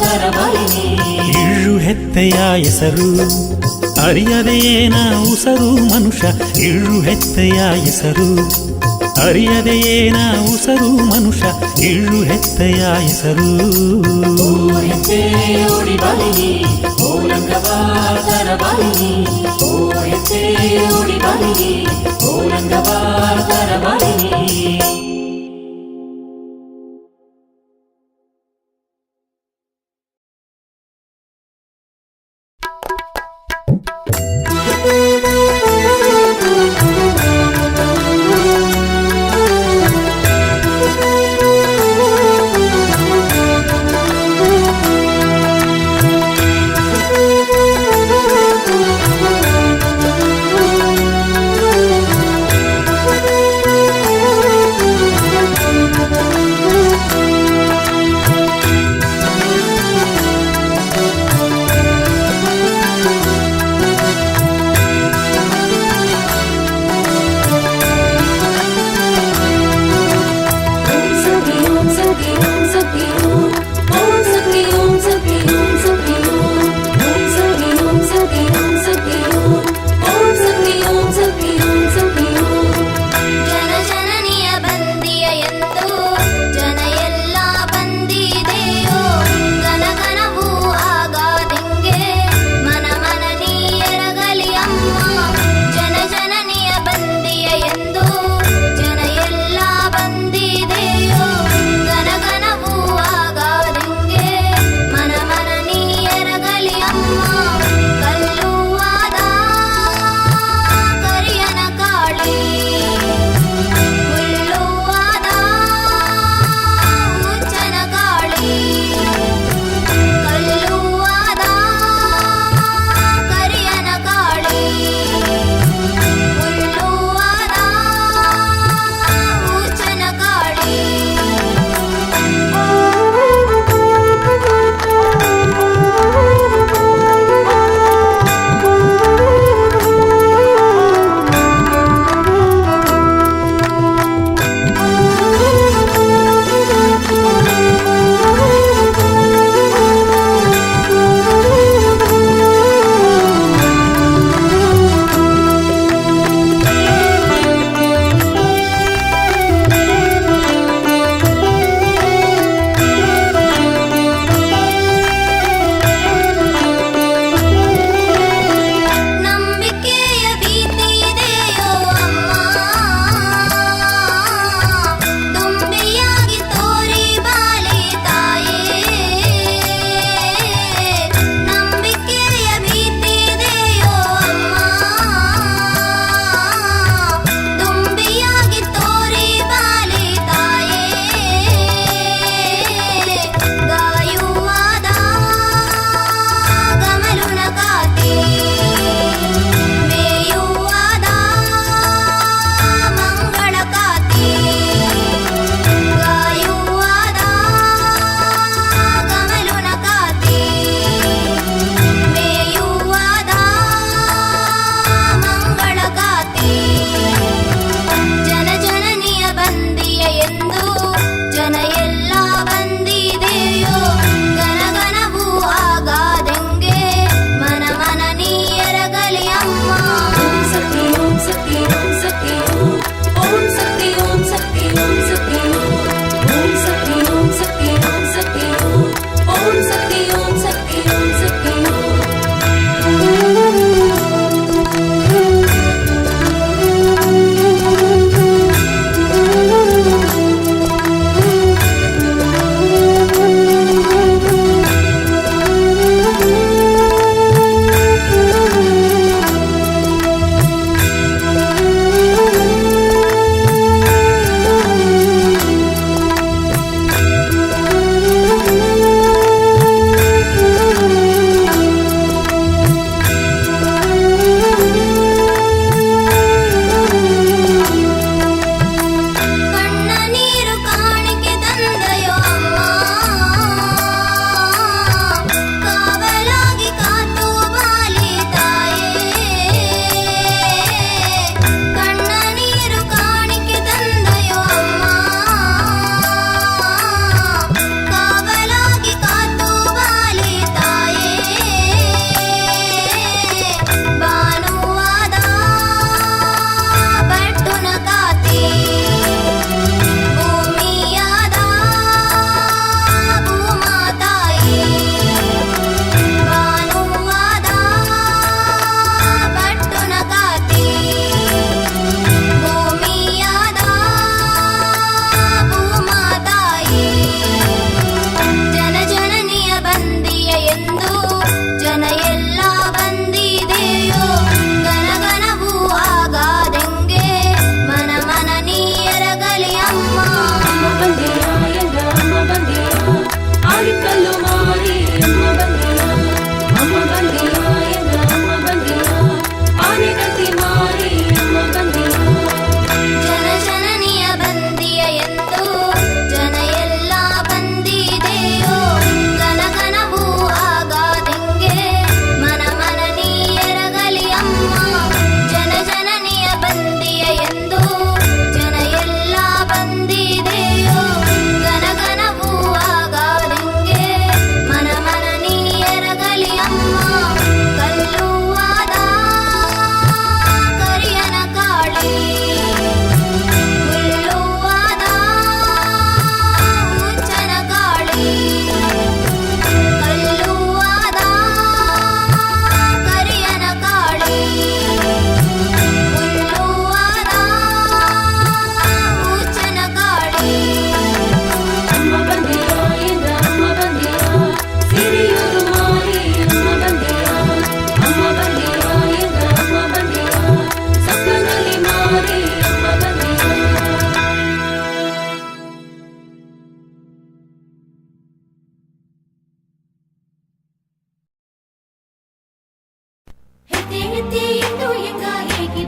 ಸರಬಾಲಿನಿ. ಇಳ್ಳು ಹೆತ್ತೆಯ ಹೆಸರು ಅರಿಯದೇನ ಉಸರು ಮನುಷ್ಯ, ಇಳ್ಳು ಹೆತ್ತೆಯ ಹೆಸರು ಅರಿಯದೇನ ಉಸರು ಮನುಷ್ಯ, ಇಳ್ಳು ಹೆತ್ತೆಯ ಹೆಸರು. ಓ ಹೆತ್ತೆ ಓಡಿ ಬಾಲಿನಿ ಓ ರಂಗವ ಸರಬಾಲಿನಿ ಓ ಹೆತ್ತೆ ಓಡಿ ಬಾಲಿನಿ ಓ ರಂಗವ ಸರಬಾಲಿನಿ.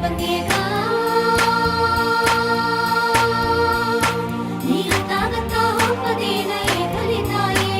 ಬಂದೇಗ ನೀ ಗೊತ್ತಾಗತ್ತಾ ಹೋಗೋದೇನ ಏಕಲಿ ತಾಯೇ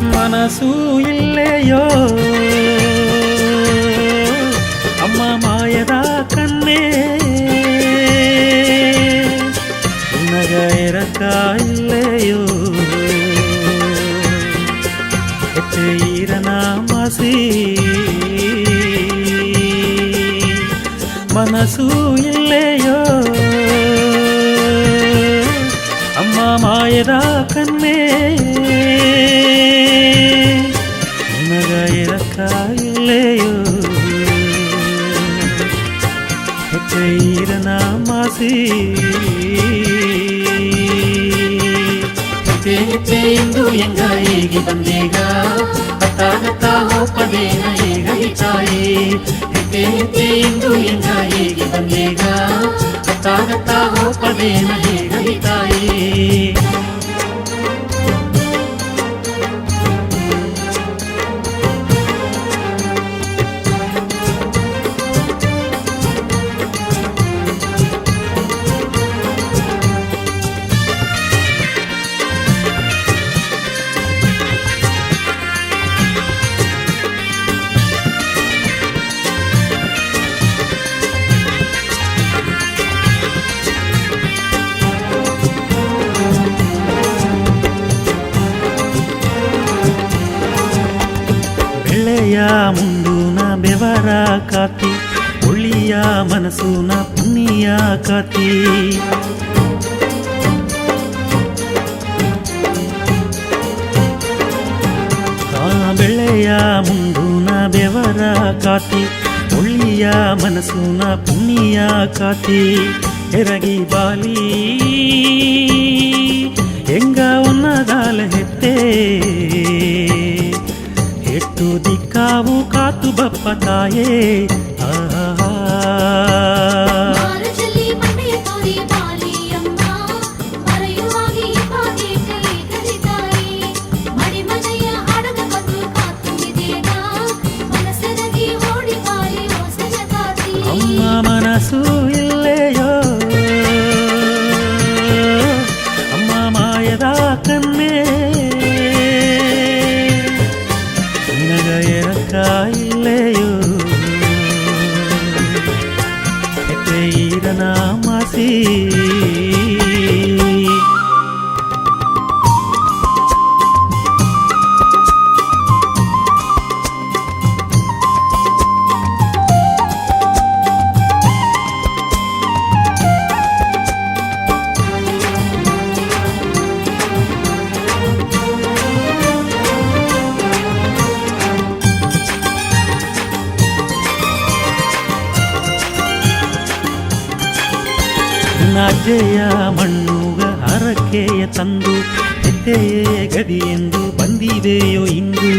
ಮನಸ್ಸು ಇಲ್ಲೆಯೋ ಅಮ್ಮ ಮಾಯದ ಕಣ್ಣೇ ನಗ ಎರಕ ಇಲ್ಲೆಯೋ ಈರನ ಮಸಿ ಮನಸ್ಸು ಇಲ್ಲೆಯೋ ಅಮ್ಮ ಮಾಯದ ಕಣ್ಣೇ ನಗ ಎರಕ ಇಲ್ಲೆಯೋ ಈರನ ಮಾಸಿ ಹೆಚ್ಚೆ ಎಂದು ಎಂಗ ಹೇಗೆ ಬಂದೇಗ ಅತ್ತಾಗತ್ತಾ ಹೋಪದೇನ ಹೇಗಲಿ ತಾಯಿ ಹೆಚ್ಚೆ ಎಂದು ಎಂಗ ಹೇಗೆ ಬಂದೇಗ ಅತ್ತಾಗತ್ತಾ ಹೋಪದೇನ ಹೇಗಲಿ ತಾಯಿ ಮುಂದೂನ ಬೆವರ ಕಾತಿ ಒಳ್ಳಿಯ ಮನಸ್ಸುನ ಪುಣ್ಯ ಕಾತಿ ಬೆಳೆಯ ಮುಂದೂನ ಬೆವರ ಕಾತಿ ಒಳ್ಳಿಯ ಮನಸ್ಸುನ ಪುಣ್ಯ ಕಾತಿ ಎರಗಿ ಬಾಲಿ ಎಂಗ ಉನ್ನದಾಲ ಹೆತ್ತೆ ಎಟ್ಟು ದಿಕ್ಕಾವು ಕಾತು ಬಪ್ಪ ತಾಯೇ ಅಮ್ಮ ಮನಸ್ಸು ಇಲ್ಲೆಯೋ ಅಮ್ಮ ಮಾಯದ ಕಣ್ಣೇ ನಗ ಎರಕ ಇಲ್ಲೆಯೋ ಈರನ ಮಾಸಿ ಅಜ್ಜೆಯ ಮಣ್ಣುಗ ಹರಕೆಯ ತಂದು ಹೆತ್ತೆಯೇ ಗದಿ ಎಂದು ಬಂದಿದೆಯೋ ಇಂದು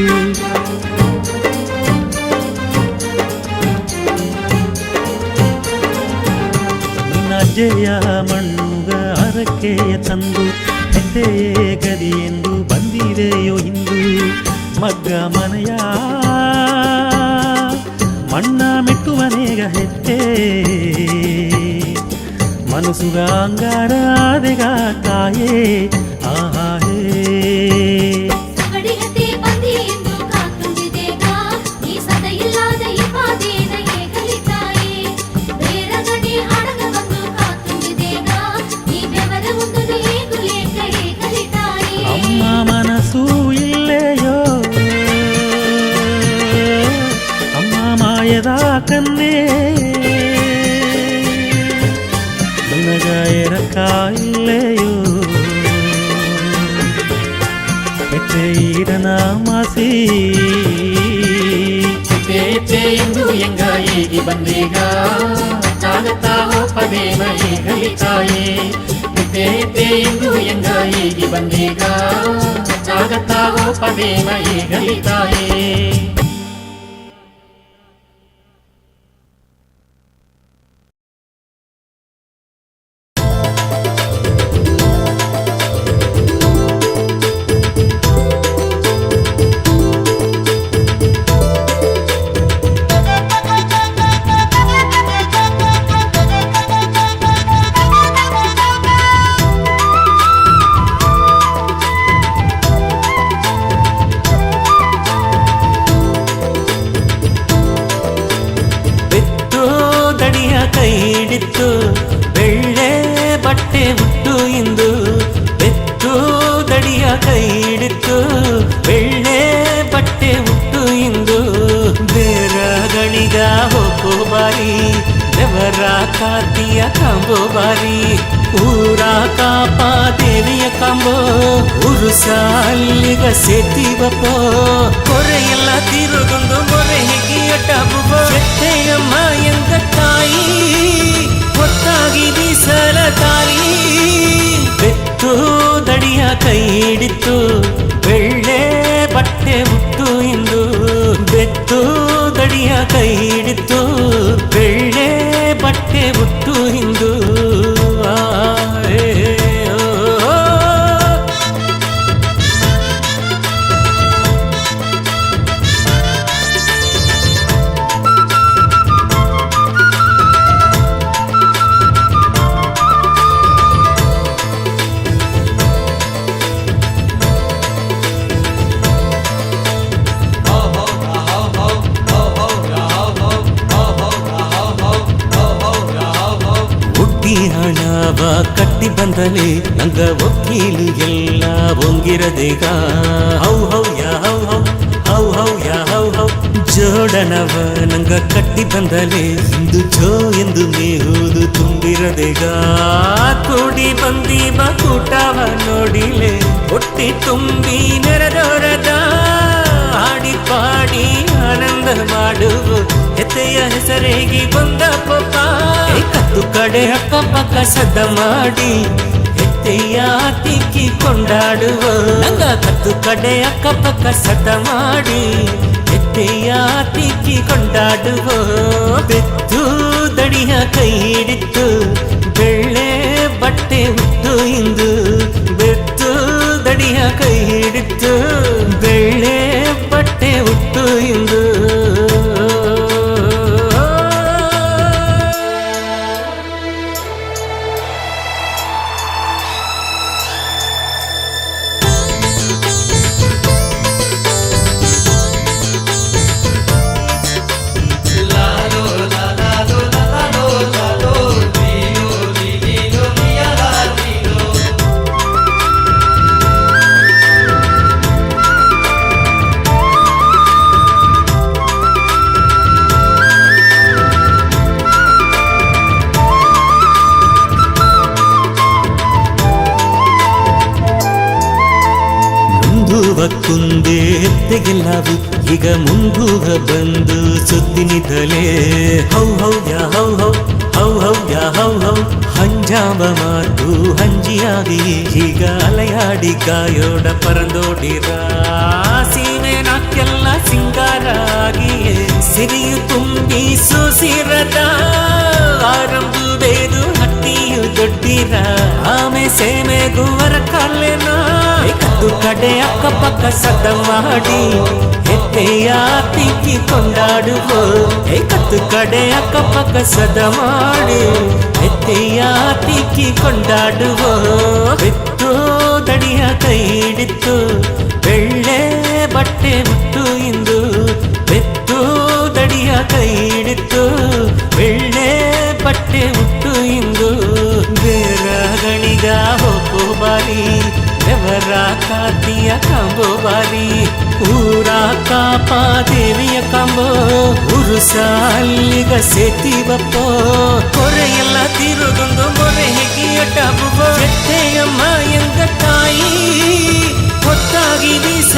ಅಜ್ಜೆಯ ಮಣ್ಣುಗ ಹರಕೆಯ ತಂದು ಹೆತ್ತೆಯೇ ಗದಿ ಎಂದು ಬಂದಿದೆಯೋ ಇಂದು ಮಗ್ಗ ಮನೆಯ ಮಣ್ಣ ಮೆಟ್ಟುವನೇಗ ಹೆತ್ತೆ ಮನಸ್ಸುಗ ಅಂಗಾರ ಆದೆಗ ತಾಯೇ ಆಹೇ ಅಮ್ಮ ಮನಸ್ಸು ಇಲ್ಲೆಯೋ ಅಮ್ಮ ಮಾಯದ ಕಣ್ಣೇ ನಗ ಎರಕ ಇಲ್ಲೆಯೋ ಈರನ ಮಾಸಿ ಎತ್ತೆ ಎಂದು ಎಂಗ ಏಗಿ ಬಂದೀಗ ತಾಗತಾ ಹೋಪದೇವ ಏಗಲಿ ತಾಯೇ ಎತ್ತೆ ಎಂದು ಎಂಗ ಏಗಿ ಬಂದೀಗ ತಾಗತಾ ಹೋಪದೇವ ಏಗಲಿ ತಾಯೇ ಕೈ ಹಿಡಿತು ಬೆಳ್ಳೆ ಬಟ್ಟೆ ಉಟ್ಟು ಇಂದು ಬೆತ್ತು ದಡಿಯ ಕೈ ಹಿಡಿತು ಬೆಳ್ಳೆ ಬಟ್ಟೆ ಉಟ್ಟು ಇಂದು ಬೇರಗಳಿಗ ಹೋಗೋ ಬಾರಿ ದೇವರ ಕಾತಿಯ ಕಂಬೋ ಬಾರಿ ಊರ ಕಾಪ ದೇವಿಯ ಕಂಬೋ ಉರುಸಾಲಿಗ ಸೇತಿವಪ್ಪೋ ಕೊರೆಯೆಲ್ಲ ತಿರುಗೊಂದು ಮೊರೆ ಹಿಗಿಯಟ ಎತ್ತೆಯಮ್ಮ ಎಂದ ತಾಯಿ ಹೊತ್ತಾಗಿ ಬೀಸಲ ತಾಯಿ ಬೆತ್ತು ದಡಿಯ ಕೈ ಹಿಡಿತು ಬೆಳ್ಳೆ ಬಟ್ಟೆ ಉಟ್ಟು ಇಂದು ಬೆತ್ತು ದಡಿಯ ಕೈ ಹಿಡಿತು ಬೆಳ್ಳೆ ಬಟ್ಟೆ ಉಟ್ಟು ಇಂದು ಹಣವ ಕಟ್ಟಿ ಬಂದಲೆ ನಂಗ ಒಕ್ಕೀಲು ಎಲ್ಲ ಒಂಗಿರದೇಗ ಹೌ ಹೌ ಯಾ ಹೌ ಹೌ ಹೌ ಹೌ ಯಾ ಹೌ ಹೌ ಜೋಡಣವ ನಂಗ ಕಟ್ಟಿ ಬಂದಲೆ ಇಂದು ಜೋ ಎಂದು ಮೇಹುದು ತುಂಬಿರದೇಗ ಕೂಡಿ ಬಂದೀವ ಕೂಟವ ನೋಡಿಲೆ ಹೊಟ್ಟಿ ತುಂಬಿ ನೆರೆದೋರದ ಹಾಡಿ ಪಾಡಿ ಆನಂದ ಮಾಡುವ ಎತ್ತೆಯ ಹೆಸರೇಗಿ ಬಂದ ಪಪ್ಪ ಕತ್ತು ಕಡೆ ಅಕ್ಕಪಕ್ಕ ಸದ್ದ ಮಾಡಿ ಎತ್ತೆಯ ತಿಕ್ಕಿ ಕೊಂಡಾಡುವ ನಂಗ ಕತ್ತು ಕಡೆ ಅಕ್ಕಪಕ್ಕ ಸದ್ದ ಮಾಡಿ ಎತ್ತೆಯ ತಿಕ್ಕಿ ಕೊಂಡಾಡುವ ಬೆತ್ತು ದಡಿಯ ಕೈ ಹಿಡಿತು ಬೆಳ್ಳೆ ಬಟ್ಟೆ ಹುಟ್ಟು ಇಂದು ಬೆತ್ತು ದಡಿಯ ಕೈ ಹಿಡಿತು ಬೆಳ್ಳೆ ಬಟ್ಟೆ ಹುಟ್ಟು ಇಂದು ಕುಂದೆ ಎತ್ತೆಗೆಲ್ಲವು ಈಗ ಮುಂದೂಗ ಬಂದು ಸುದ್ದಿನಿದ್ದಲೇ ಹೌ ಹೌ ಯಾ ಹೌ ಹೌ ಹೌ ಹೌ ಯಾ ಹೌ ಹೌ ಹಂಜಾವ ಮಾತು ಹಂಜಿಯಾಗಿ ಈಗ ಅಲೆಯಾಡಿ ಗಾಯೋಡ ಪರಂದೋಡಿರ ಸೀಮೆ ನಾಕ್ಕೆಲ್ಲ ಸಿಂಗಾರಾಗಿಯೇ ಸಿರಿಯು ತುಂಬಿ ಸುಸಿರದ ಆರಂಭ ಬೇದು ಹಟ್ಟಿಯು ದೊಡ್ಡಿರ ಆಮೆ ಸೇಮೆ ಗುವರ ಕಾಲೆನ ಕತ್ತು ಕಡೆ ಅಕ್ಕಪಕ್ಕ ಸದ್ದ ಮಾಡಿ ಎತ್ತೆಯ ತಿಕ್ಕಿ ಕೊಂಡಾಡುವ ಕತ್ತು ಕಡೆ ಅಕ್ಕಪಕ್ಕ ಸದ್ದ ಮಾಡಿ ಎತ್ತೆಯ ತಿಕ್ಕಿ ಕೊಂಡಾಡುವ ಬೆತ್ತು ದಡಿಯ ಕೈ ಹಿಡಿತು ಬೆಳ್ಳೆ ಬಟ್ಟೆ ಹುಟ್ಟು ಇಂದು ಬೆತ್ತು ದಡಿಯ ಕೈ ಹಿಡಿತು ಬೆಳ್ಳೆ ಬಟ್ಟೆ ಹುಟ್ಟು ಇಂದು ಬೇರಗಳಿಗ ಹೋಗೋ ಬಾರಿ ದೇವರ ಕಾತಿಯ ಕಂಬೋ ಬಾರಿ ಊರ ಕಾಪ ದೇವಿಯ ಕಂಬೋ ಉರುಸಾಲಿಗ ಸೇತಿವಪ್ಪೋ ಕೊರೆಯೆಲ್ಲ ತಿರುಗೊಂದು ಮೊರೆ ಹಿಗಿಯಟ ಎತ್ತೆಯಮ್ಮ ಎಂದ ತಾಯಿ ಹೊತ್ತಾಗಿ ಬೀಸ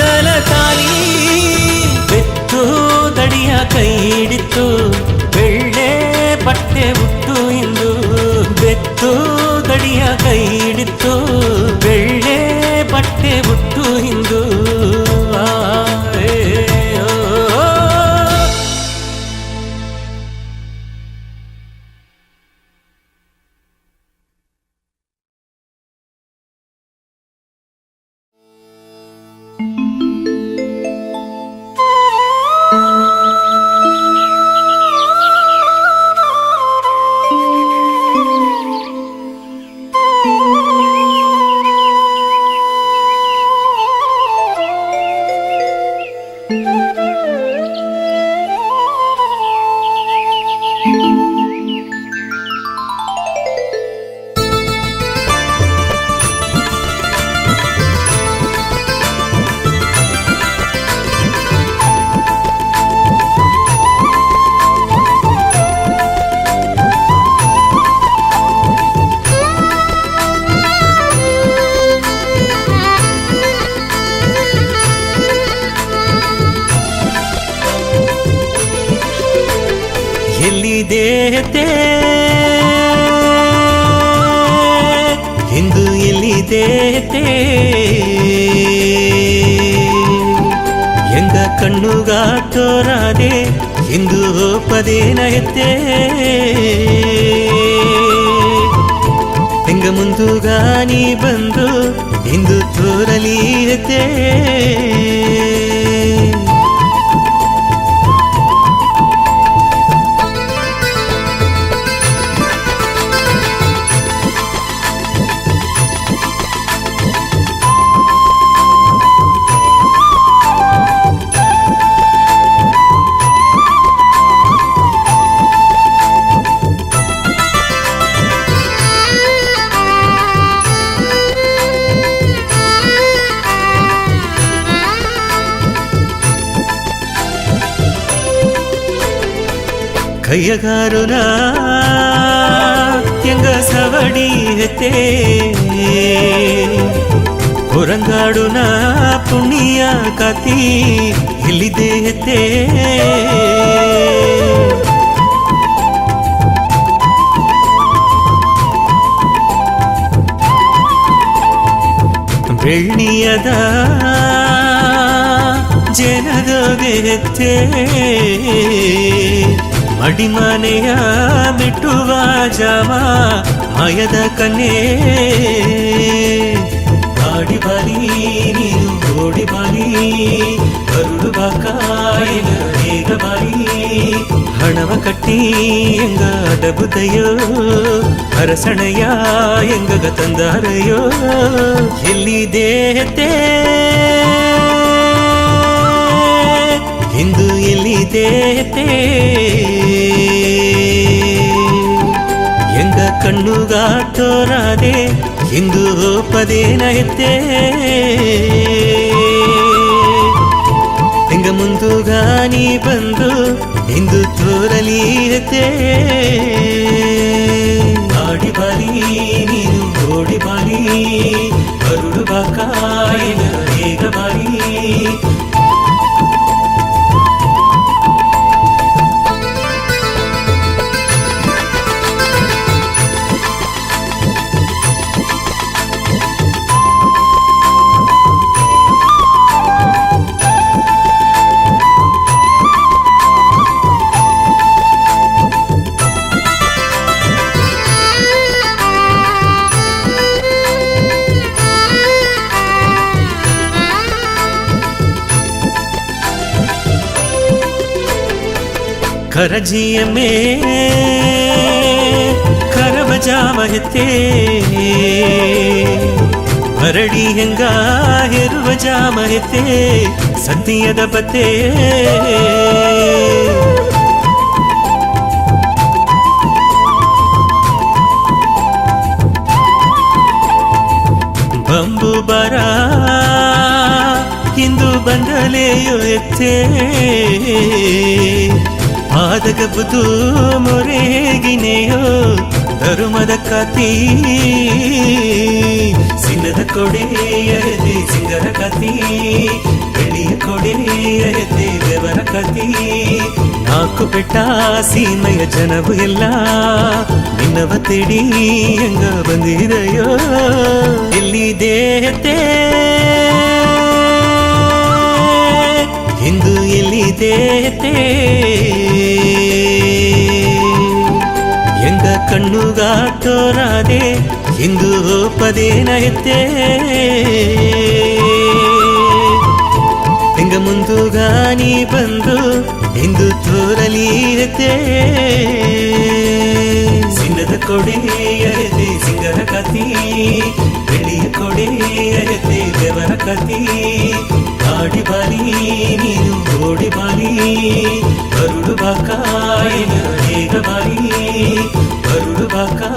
ಎಲ್ಲಿದೆ ಇಂದು ಎಲ್ಲಿದೆ ಎಂಗ ಕಣ್ಣುಗಾಟೋರಾದೆ ಇಂದು ಪದೇನ ಎತ್ತೆ ಎಂಗ ಮುಂದುಗಾ ನೀ ಬಂದು ಇಂದು ತೋರಲಿ ಎತ್ತೆ ಕೈಯಗಾರುನ ಎಂಗ ಸವಡಿ ಹೆತ್ತೆ ಹೊರಂಗಾಡುನ ಪುಣ್ಯ ಕತಿ ಎಲ್ಲಿದೆ ಹೆತ್ತೆ ಬೆಳ್ಳಿಯದ ಜನದೊಗೆ ಹೆತ್ತೆ ಮಡಿಮನೆಯ ಮಿಟ್ಟುವ ಜಾಮ ಮಾಯದ ಕನ್ನೆ ಆಡಿ ಬಾಲಿ ನೀನು ಓಡಿ ಬಾಲಿ ಕರುಳು ಬಾಕಾಯಿನ ಬೇಗ ಬಾಲಿ ಹಣವ ಕಟ್ಟಿ ಎಂಗ ಡಬುದಯೋ ಅರಸಣೆಯ ಎಂಗಗ ತಂದಾರಯೋ ಎಲ್ಲಿದೆ ಇಂದು ಎಲ್ಲಿದೆ ಎಂಗ ಕಣ್ಣುಗಾಟೋರಾದೆ ಇಂದು ಪದೇನ ಎತ್ತೆ ಎಂಗ ಮುಂದುಗಾ ನೀ ಬಂದು ಇಂದು ತೋರಲಿ ಎತ್ತೆ ಆಡಿ ಬಾಲಿ ನೀನು ಓಡಿ ಬಾಲಿ ಕರುಳು ಬಾಕಾಯಿನ ಬೇಗ ಬಾಲಿ ಕರಜಿಯ ಮೇ ಕರವ ಜಾಮಹತೆ ಹರಡಿ ಹೆಂಗ ಹೆರುವ ಜಾಮಹತೆ ಸದ್ಯದ ಬತ್ತೆ ಬಂಬು ಬರ ಇಂದು ಬಂದಲೆಯೋ ಎತ್ತೆ ಆದಗಬುದು ಮೊರೆಗಿನೆಯೋ ಧರ್ಮದ ಕತಿ ಸಿಂಗದ ಕೊಡೆಯದೆ ಸಿಂಗರ ಕತಿ ಬೆಳ್ಳಿಯ ಕೊಡೆಯದೆ ಬೆವರ ಕತಿ ನಾಲ್ಕು ಬೆಟ್ಟ ಸೀಮೆಯ ಜನವು ಎಲ್ಲ ನಿನ್ನವ ತೆಡಿ ಹೆಂಗ ಬಂದಿದೆಯೋ ಎಲ್ಲಿದೆ ಇಂದು ಎಲ್ಲಿದೆ ಎಂಗ ಕಣ್ಣುಗಾಟೋರಾದೆ ಇಂದು ಪದೇನ ಎತ್ತೆ ಎಂಗ ಮುಂದುಗಾ ನೀ ಬಂದು ಇಂದು ತೋರಲಿ ಎತ್ತೆ ಸಿಂಗದ ಕೊಡೆಯದೆ ಸಿಂಗರ ಕತಿ ಬೆಳ್ಳಿಯ ಕೊಡೆಯದೆ ಬೆವರ ಕತಿ ಆಡಿ ಬಾಲಿ ನೀನು ಓಡಿ ಬಾಲಿ ಕರುಳು ಬಾಕಾಯಿನ ಬೇಗ ಬಾಲಿ ಕರುಳು ಬಾಕಾ